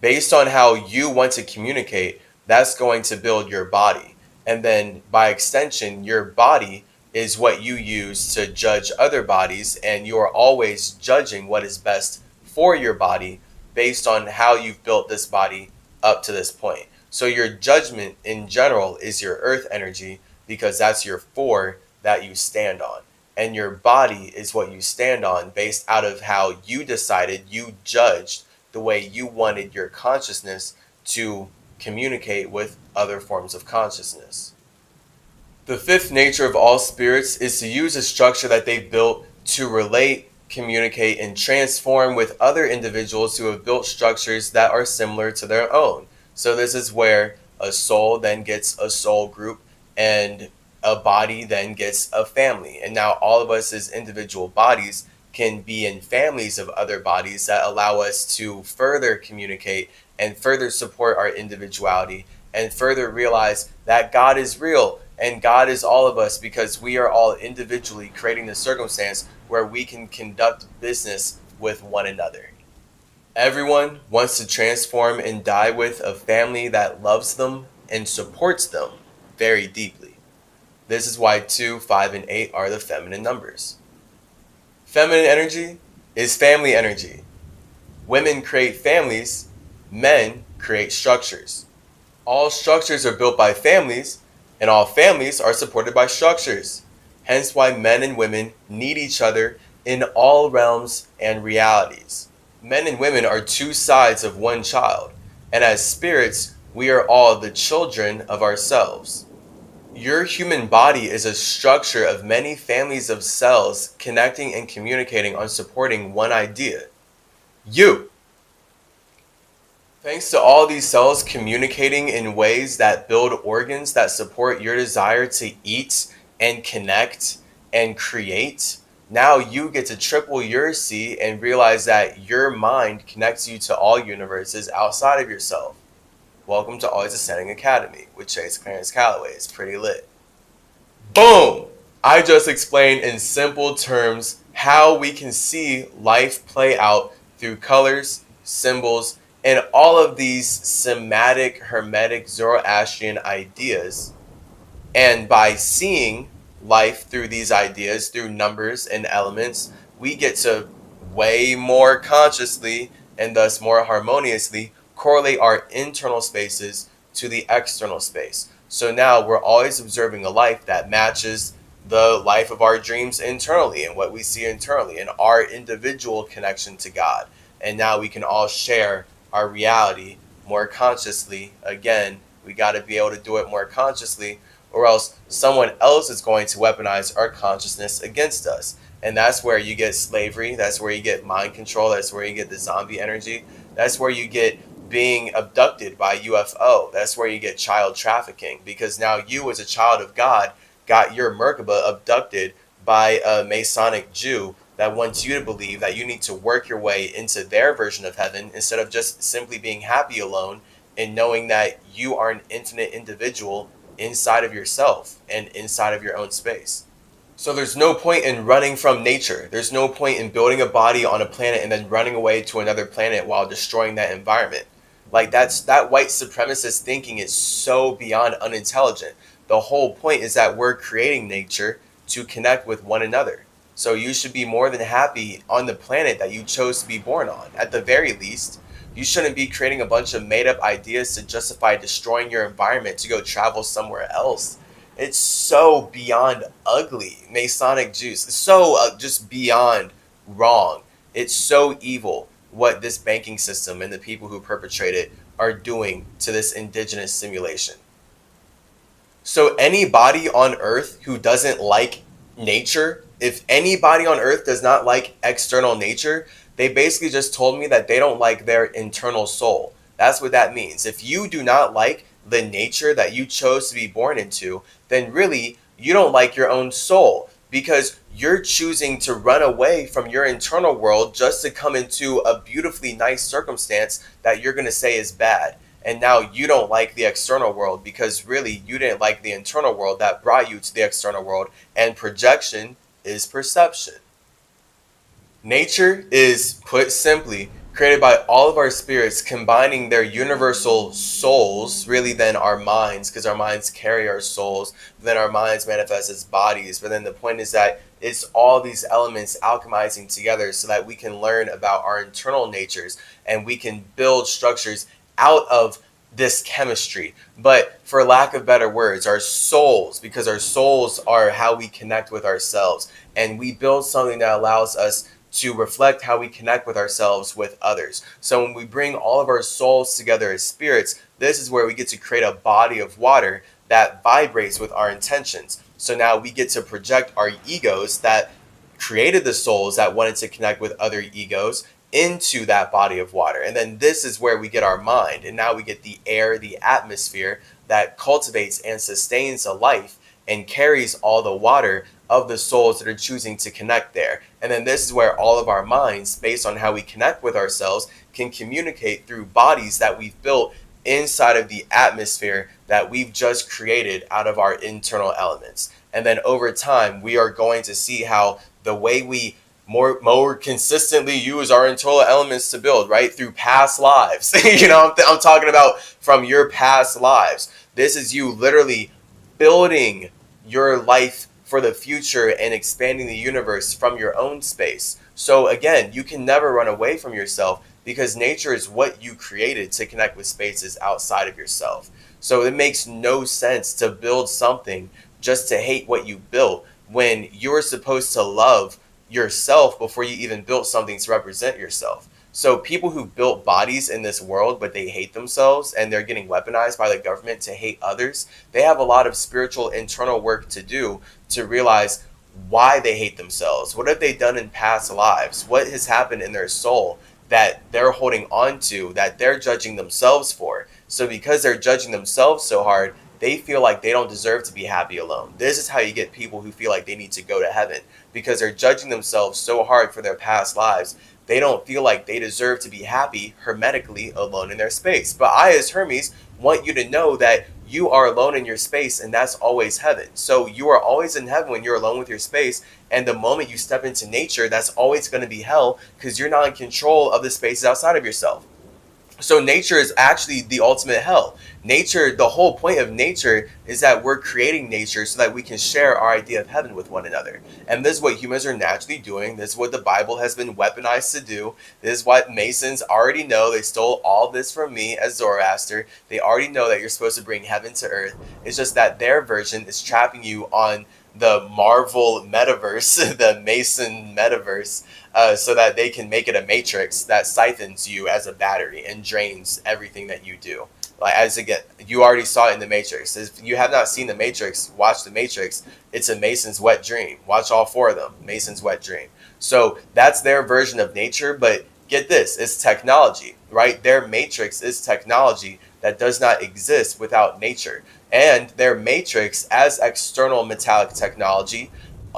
Speaker 1: Based on how you want to communicate, that's going to build your body. And then by extension, your body is what you use to judge other bodies, and you are always judging what is best for your body based on how you've built this body up to this point. So your judgment in general is your earth energy, because that's your 4 that you stand on. And your body is what you stand on based out of how you decided, you judged the way you wanted your consciousness to communicate with other forms of consciousness. The fifth nature of all spirits is to use a structure that they've built to relate, communicate, and transform with other individuals who have built structures that are similar to their own. So this is where a soul then gets a soul group, and a body then gets a family. And now all of us as individual bodies can be in families of other bodies that allow us to further communicate and further support our individuality and further realize that God is real and God is all of us, because we are all individually creating the circumstance where we can conduct business with one another. Everyone wants to transform and die with a family that loves them and supports them very deeply. This is why 2, 5, and 8 are the feminine numbers. Feminine energy is family energy. Women create families, men create structures. All structures are built by families, and all families are supported by structures. Hence why men and women need each other in all realms and realities. Men and women are two sides of one child, and as spirits, we are all the children of ourselves. Your human body is a structure of many families of cells connecting and communicating on supporting one idea: you. Thanks to all these cells communicating in ways that build organs that support your desire to eat and connect and create, now you get to triple your C and realize that your mind connects you to all universes outside of yourself. Welcome to Always Ascending Academy with Chase Clarence Calloway. It's pretty lit. Boom! I just explained in simple terms how we can see life play out through colors, symbols, and all of these Semitic, Hermetic, Zoroastrian ideas. And by seeing life through these ideas, through numbers and elements, we get to way more consciously and thus more harmoniously correlate our internal spaces to the external space. So now we're always observing a life that matches the life of our dreams internally and what we see internally and our individual connection to God. And now we can all share our reality more consciously. Again, we got to be able to do it more consciously, or else someone else is going to weaponize our consciousness against us. And that's where you get slavery. That's where you get mind control. That's where you get the zombie energy. That's where you get being abducted by UFO. That's where you get child trafficking, because now you as a child of God got your Merkaba abducted by a Masonic Jew that wants you to believe that you need to work your way into their version of heaven instead of just simply being happy alone and knowing that you are an infinite individual inside of yourself and inside of your own space. So there's no point in running from nature. There's no point in building a body on a planet and then running away to another planet while destroying that environment. Like that white supremacist thinking is so beyond unintelligent. The whole point is that we're creating nature to connect with one another. So you should be more than happy on the planet that you chose to be born on. At the very least, you shouldn't be creating a bunch of made up ideas to justify destroying your environment to go travel somewhere else. It's so beyond ugly. Masonic Jews, so just beyond wrong. It's so evil what this banking system and the people who perpetrate it are doing to this indigenous simulation. So anybody on Earth who doesn't like nature, if anybody on Earth does not like external nature, they basically just told me that they don't like their internal soul. That's what that means. If you do not like the nature that you chose to be born into, then really you don't like your own soul, because you're choosing to run away from your internal world just to come into a beautifully nice circumstance that you're going to say is bad. And now you don't like the external world because really you didn't like the internal world that brought you to the external world. And projection is perception. Nature is, put simply, created by all of our spirits combining their universal souls, really then our minds, because our minds carry our souls, then our minds manifest as bodies. But then the point is that it's all these elements alchemizing together so that we can learn about our internal natures and we can build structures out of this chemistry. But for lack of better words, our souls, because our souls are how we connect with ourselves, and we build something that allows us to reflect how we connect with ourselves with others. So when we bring all of our souls together as spirits, this is where we get to create a body of water that vibrates with our intentions. So now we get to project our egos that created the souls that wanted to connect with other egos into that body of water. And then this is where we get our mind. And now we get the air, the atmosphere that cultivates and sustains a life and carries all the water of the souls that are choosing to connect there. And then this is where all of our minds, based on how we connect with ourselves, can communicate through bodies that we've built inside of the atmosphere that we've just created out of our internal elements. And then over time, we are going to see how the way we more consistently use our internal elements to build, right, through past lives. I'm talking about from your past lives. This is you literally building your life for the future and expanding the universe from your own space. So again, you can never run away from yourself because nature is what you created to connect with spaces outside of yourself. So it makes no sense to build something just to hate what you built when you're supposed to love yourself before you even built something to represent yourself. So people who built bodies in this world, but they hate themselves and they're getting weaponized by the government to hate others, they have a lot of spiritual internal work to do to realize why they hate themselves. What have they done in past lives? What has happened in their soul that they're holding on to, that they're judging themselves for? So because they're judging themselves so hard, they feel like they don't deserve to be happy alone. This is how you get people who feel like they need to go to heaven, because they're judging themselves so hard for their past lives. They don't feel like they deserve to be happy hermetically alone in their space. But I, as Hermes, want you to know that you are alone in your space, and that's always heaven. So you are always in heaven when you're alone with your space, and the moment you step into nature, that's always going to be hell because you're not in control of the spaces outside of yourself. So nature is actually the ultimate hell. Nature, the whole point of nature is that we're creating nature so that we can share our idea of heaven with one another. And this is what humans are naturally doing. This is what the Bible has been weaponized to do. This is what Masons already know. They stole all this from me as Zoroaster. They already know that you're supposed to bring heaven to earth. It's just that their version is trapping you on the Marvel metaverse, the Mason metaverse, so that they can make it a matrix that siphons you as a battery and drains everything that you do. Like, as again, you already saw it in the Matrix. If you have not seen the Matrix, watch the Matrix. It's a Mason's wet dream. Watch all four of them. Mason's wet dream. So that's their version of nature, but Get this, it's technology, right? Their matrix is technology that does not exist without nature. And their matrix as external metallic technology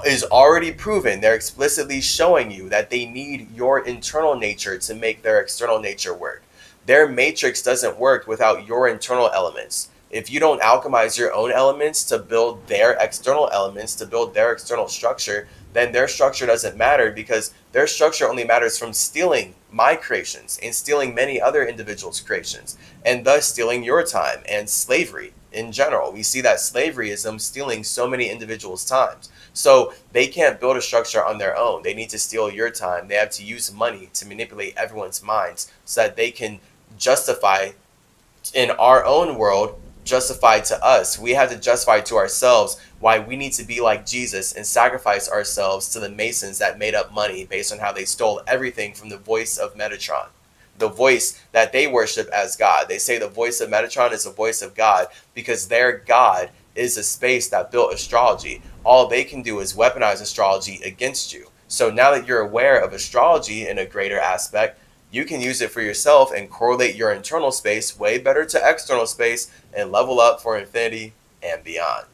Speaker 1: is already proven. They're explicitly showing you that they need your internal nature to make their external nature work. Their matrix doesn't work without your internal elements. If you don't alchemize your own elements to build their external elements, to build their external structure, then their structure doesn't matter, because their structure only matters from stealing my creations and stealing many other individuals' creations, and thus stealing your time, and slavery in general. We see that slavery is them stealing so many individuals' times. So they can't build a structure on their own. They need to steal your time. They have to use money to manipulate everyone's minds so that they can justify in our own world, justify to us. We have to justify to ourselves why we need to be like Jesus and sacrifice ourselves to the Masons that made up money based on how they stole everything from the voice of Metatron, the voice that they worship as God. They say the voice of Metatron is the voice of God because their God is a space that built astrology. All they can do is weaponize astrology against you. So now that you're aware of astrology in a greater aspect, you can use it for yourself and correlate your internal space way better to external space and level up for infinity and beyond.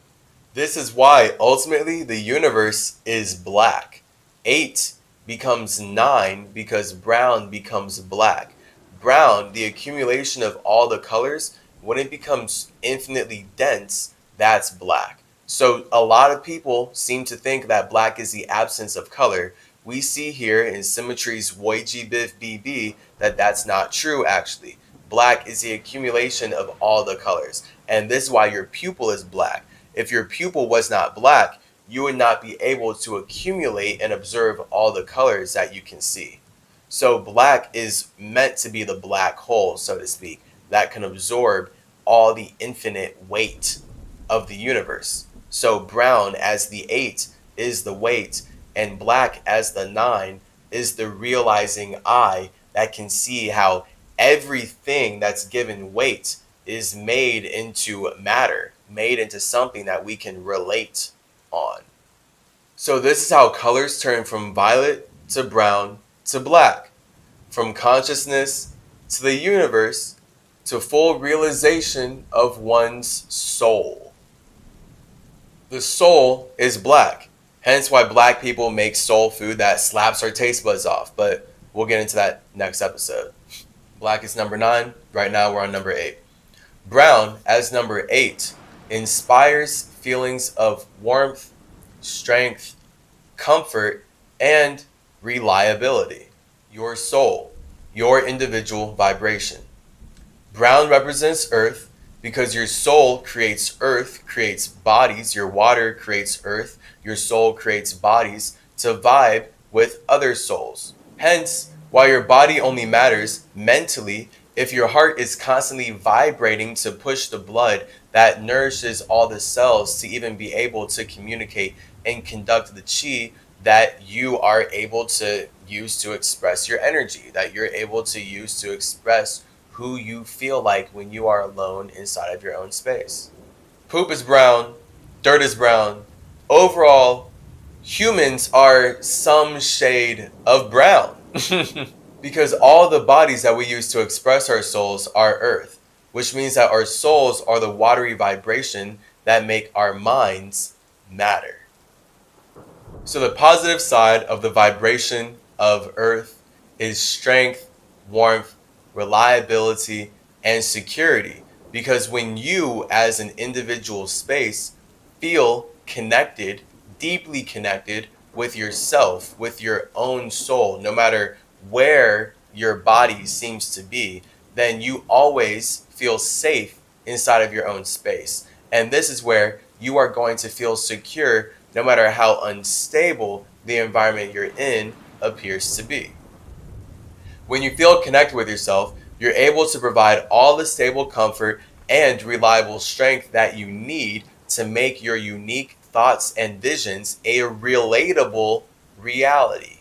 Speaker 1: This is why ultimately the universe is black. 8 becomes 9 because brown becomes black. Brown, the accumulation of all the colors, when it becomes infinitely dense, that's black. So a lot of people seem to think that black is the absence of color. We see here in Symmetry's YGBIF that that's not true actually. Black is the accumulation of all the colors. And this is why your pupil is black. If your pupil was not black, you would not be able to accumulate and observe all the colors that you can see. So black is meant to be the black hole, so to speak, that can absorb all the infinite weight of the universe. So brown as the 8 is the weight, and black as the 9 is the realizing eye that can see how everything that's given weight is made into matter, made into something that we can relate on. So this is how colors turn from violet to brown to black, from consciousness to the universe to full realization of one's soul. The soul is black. Hence why black people make soul food that slaps our taste buds off. But we'll get into that next episode. Black is number 9. Right now we're on number 8. Brown, as number 8, inspires feelings of warmth, strength, comfort, and reliability. Your soul, your individual vibration. Brown represents earth because your soul creates earth, creates bodies. Your water creates earth. Your soul creates bodies to vibe with other souls. Hence, while your body only matters mentally, if your heart is constantly vibrating to push the blood that nourishes all the cells to even be able to communicate and conduct the chi that you are able to use to express your energy, that you're able to use to express who you feel like when you are alone inside of your own space. Poop is brown, dirt is brown. Overall, humans are some shade of brown. Because all the bodies that we use to express our souls are earth, which means that our souls are the watery vibration that make our minds matter. So the positive side of the vibration of earth is strength, warmth, reliability, and security. Because when you as an individual space feel connected, deeply connected with yourself, with your own soul, no matter where your body seems to be, then you always feel safe inside of your own space. And this is where you are going to feel secure no matter how unstable the environment you're in appears to be. When you feel connected with yourself, you're able to provide all the stable comfort and reliable strength that you need to make your unique thoughts and visions a relatable reality.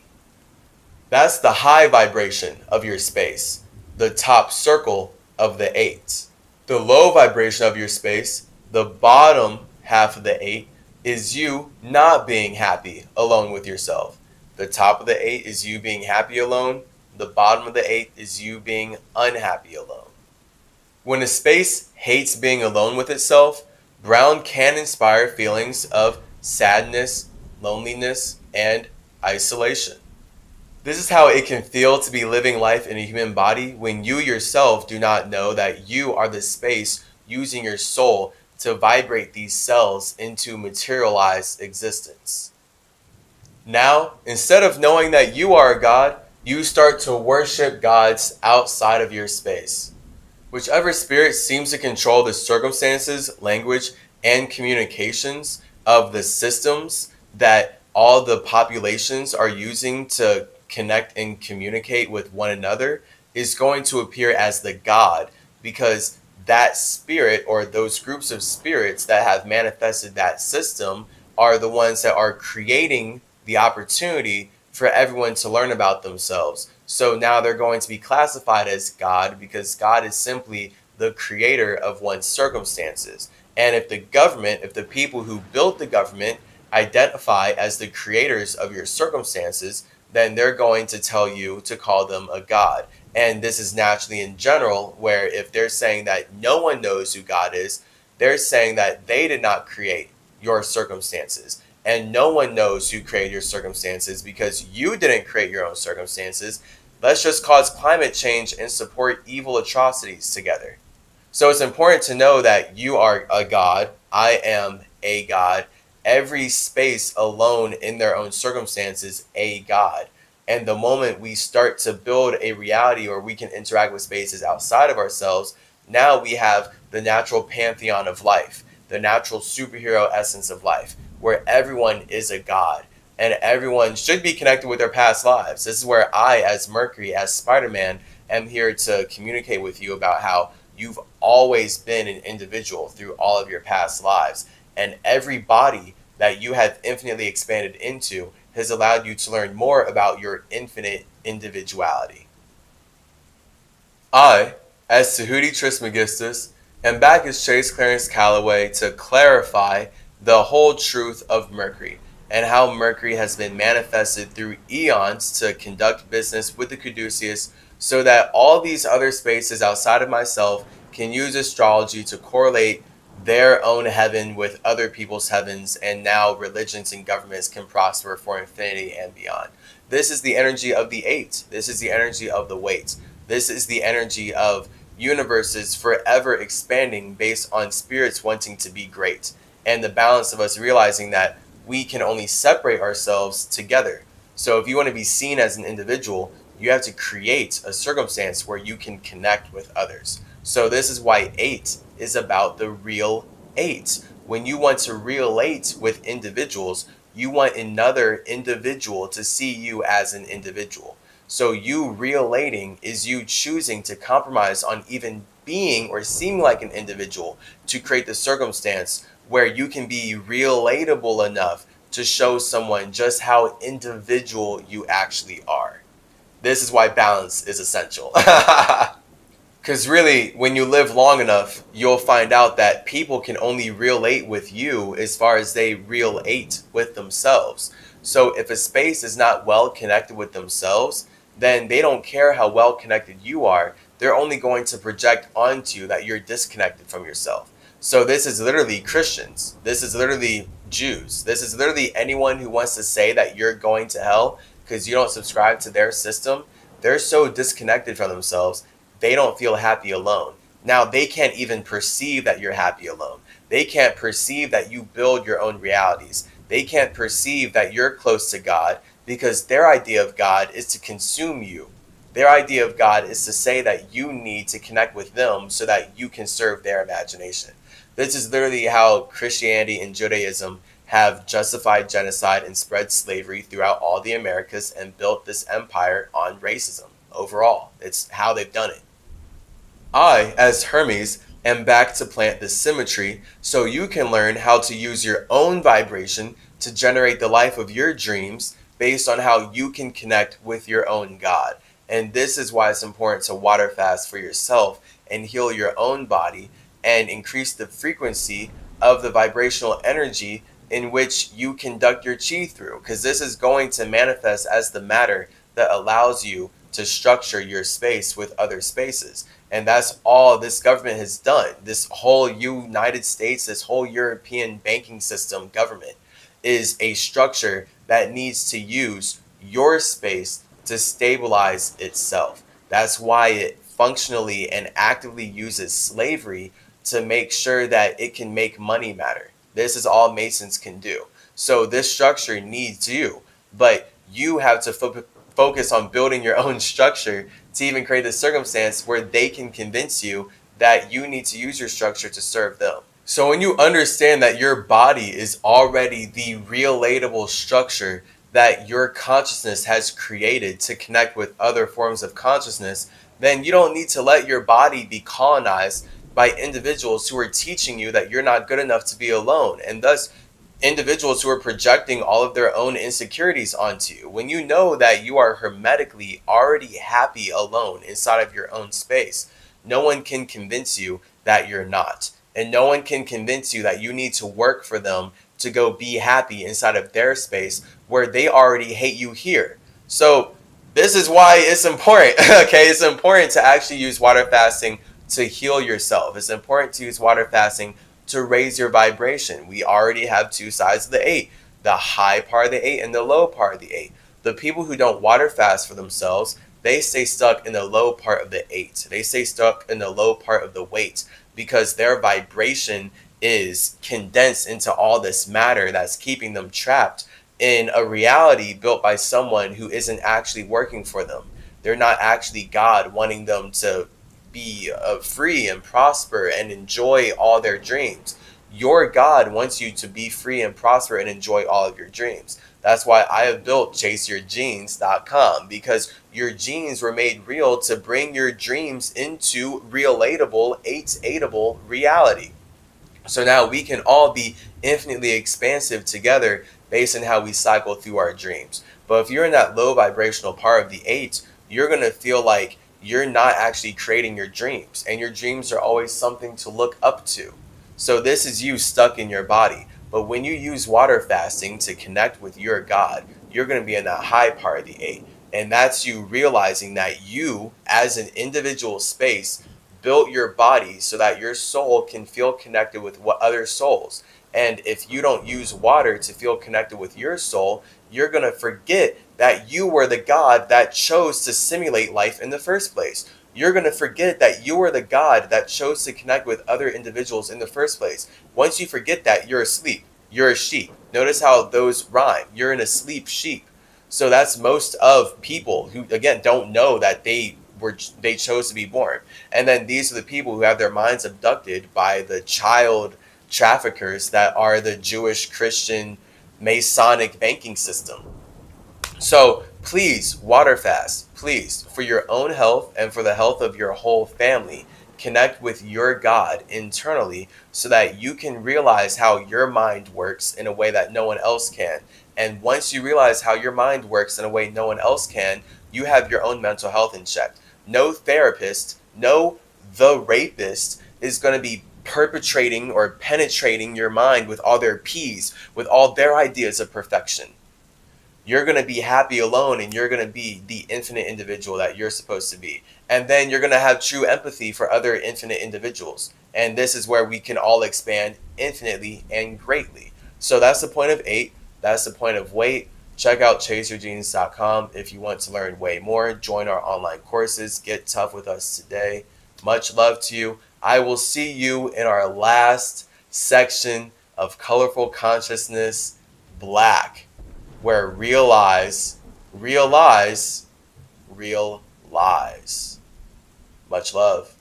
Speaker 1: That's the high vibration of your space, the top circle of the 8. The low vibration of your space, the bottom half of the 8, is you not being happy alone with yourself. The top of the 8 is you being happy alone. The bottom of the eighth is you being unhappy alone. When a space hates being alone with itself, brown can inspire feelings of sadness, loneliness, and isolation. This is how it can feel to be living life in a human body when you yourself do not know that you are the space using your soul to vibrate these cells into materialized existence. Now, instead of knowing that you are a god, you start to worship gods outside of your space. Whichever spirit seems to control the circumstances, language, and communications of the systems that all the populations are using to connect and communicate with one another is going to appear as the god, because that spirit or those groups of spirits that have manifested that system are the ones that are creating the opportunity for everyone to learn about themselves. So now they're going to be classified as God, because God is simply the creator of one's circumstances. And if the government, if the people who built the government identify as the creators of your circumstances, then they're going to tell you to call them a God. And this is naturally in general, where if they're saying that no one knows who God is, they're saying that they did not create your circumstances. And no one knows who created your circumstances because you didn't create your own circumstances. Let's just cause climate change and support evil atrocities together. So it's important to know that you are a god. I am a god. Every space alone in their own circumstances, a god. And the moment we start to build a reality or we can interact with spaces outside of ourselves, now we have the natural pantheon of life, the natural superhero essence of life, where everyone is a god and everyone should be connected with their past lives. This is where I, as Mercury, as Spider-Man, am here to communicate with you about how you've always been an individual through all of your past lives. And every body that you have infinitely expanded into has allowed you to learn more about your infinite individuality. I, as Tehuti Trismegistus, am back as Chase Clarence Calloway to clarify the whole truth of Mercury and how Mercury has been manifested through eons to conduct business with the caduceus, so that all these other spaces outside of myself can use astrology to correlate their own heaven with other people's heavens, and now religions and governments can prosper for infinity and beyond. This is the energy of the eight. This is the energy of the weight. This is the energy of universes forever expanding based on spirits wanting to be great, and the balance of us realizing that we can only separate ourselves together. So if you want to be seen as an individual, you have to create a circumstance where you can connect with others. So this is why 8 is about the real 8. When you want to relate with individuals, you want another individual to see you as an individual. So you relating is you choosing to compromise on even being or seeming like an individual to create the circumstance where you can be relatable enough to show someone just how individual you actually are. This is why balance is essential. Because really, when you live long enough, you'll find out that people can only relate with you as far as they relate with themselves. So if a space is not well connected with themselves, then they don't care how well connected you are. They're only going to project onto you that you're disconnected from yourself. So this is literally Christians. This is literally Jews. This is literally anyone who wants to say that you're going to hell because you don't subscribe to their system. They're so disconnected from themselves, they don't feel happy alone. Now, they can't even perceive that you're happy alone. They can't perceive that you build your own realities. They can't perceive that you're close to God, because their idea of God is to consume you. Their idea of God is to say that you need to connect with them so that you can serve their imagination. This is literally how Christianity and Judaism have justified genocide and spread slavery throughout all the Americas and built this empire on racism overall. It's how they've done it. I, as Hermes, am back to plant the symmetry so you can learn how to use your own vibration to generate the life of your dreams based on how you can connect with your own God. And this is why it's important to water fast for yourself and heal your own body and increase the frequency of the vibrational energy in which you conduct your chi through, because this is going to manifest as the matter that allows you to structure your space with other spaces. And that's all this government has done. This whole United States, this whole European banking system government is a structure that needs to use your space to stabilize itself. That's why it functionally and actively uses slavery to make sure that it can make money matter. This is all Masons can do. So this structure needs you, but you have to focus on building your own structure to even create the circumstance where they can convince you that you need to use your structure to serve them. So when you understand that your body is already the relatable structure that your consciousness has created to connect with other forms of consciousness, then you don't need to let your body be colonized by individuals who are teaching you that you're not good enough to be alone, and thus individuals who are projecting all of their own insecurities onto you. When you know that you are hermetically already happy alone inside of your own space, no one can convince you that you're not. And no one can convince you that you need to work for them to go be happy inside of their space where they already hate you here. So this is why it's important, okay? It's important to actually use water fasting to heal yourself. It's important to use water fasting to raise your vibration. We already have two sides of the 8, the high part of the 8 and the low part of the 8. The people who don't water fast for themselves, they stay stuck in the low part of the 8. They stay stuck in the low part of the weight because their vibration is condensed into all this matter that's keeping them trapped in a reality built by someone who isn't actually working for them. They're not actually God wanting them to be free and prosper and enjoy all their dreams. Your God wants you to be free and prosper and enjoy all of your dreams. That's why I have built chaseyourgenes.com, because your genes were made real to bring your dreams into relatable, 8-able reality. So now we can all be infinitely expansive together based on how we cycle through our dreams. But if you're in that low vibrational part of the 8, you're going to feel like you're not actually creating your dreams, and your dreams are always something to look up to. So this is you stuck in your body. But when you use water fasting to connect with your God, you're going to be in that high part of the 8. And that's you realizing that you, as an individual space, built your body so that your soul can feel connected with what other souls. And if you don't use water to feel connected with your soul, you're going to forget that you were the God that chose to simulate life in the first place. You're going to forget that you were the God that chose to connect with other individuals in the first place. Once you forget that, you're asleep. You're a sheep. Notice how those rhyme. You're an asleep sheep. So that's most of people who, again, don't know that they chose to be born. And then these are the people who have their minds abducted by the child traffickers that are the Jewish, Christian, Masonic banking system. So please, water fast, please, for your own health and for the health of your whole family, connect with your God internally so that you can realize how your mind works in a way that no one else can. And once you realize how your mind works in a way no one else can, you have your own mental health in check. No therapist, no the rapist is going to be perpetrating or penetrating your mind with all their P's, with all their ideas of perfection. You're going to be happy alone, and you're going to be the infinite individual that you're supposed to be. And then you're going to have true empathy for other infinite individuals. And this is where we can all expand infinitely and greatly. So that's the point of 8. That's the point of weight. Check out chaseyourgenes.com if you want to learn way more. Join our online courses. Get tough with us today. Much love to you. I will see you in our last section of Colorful Consciousness Black, where real lies, real lies, real lies. Much love.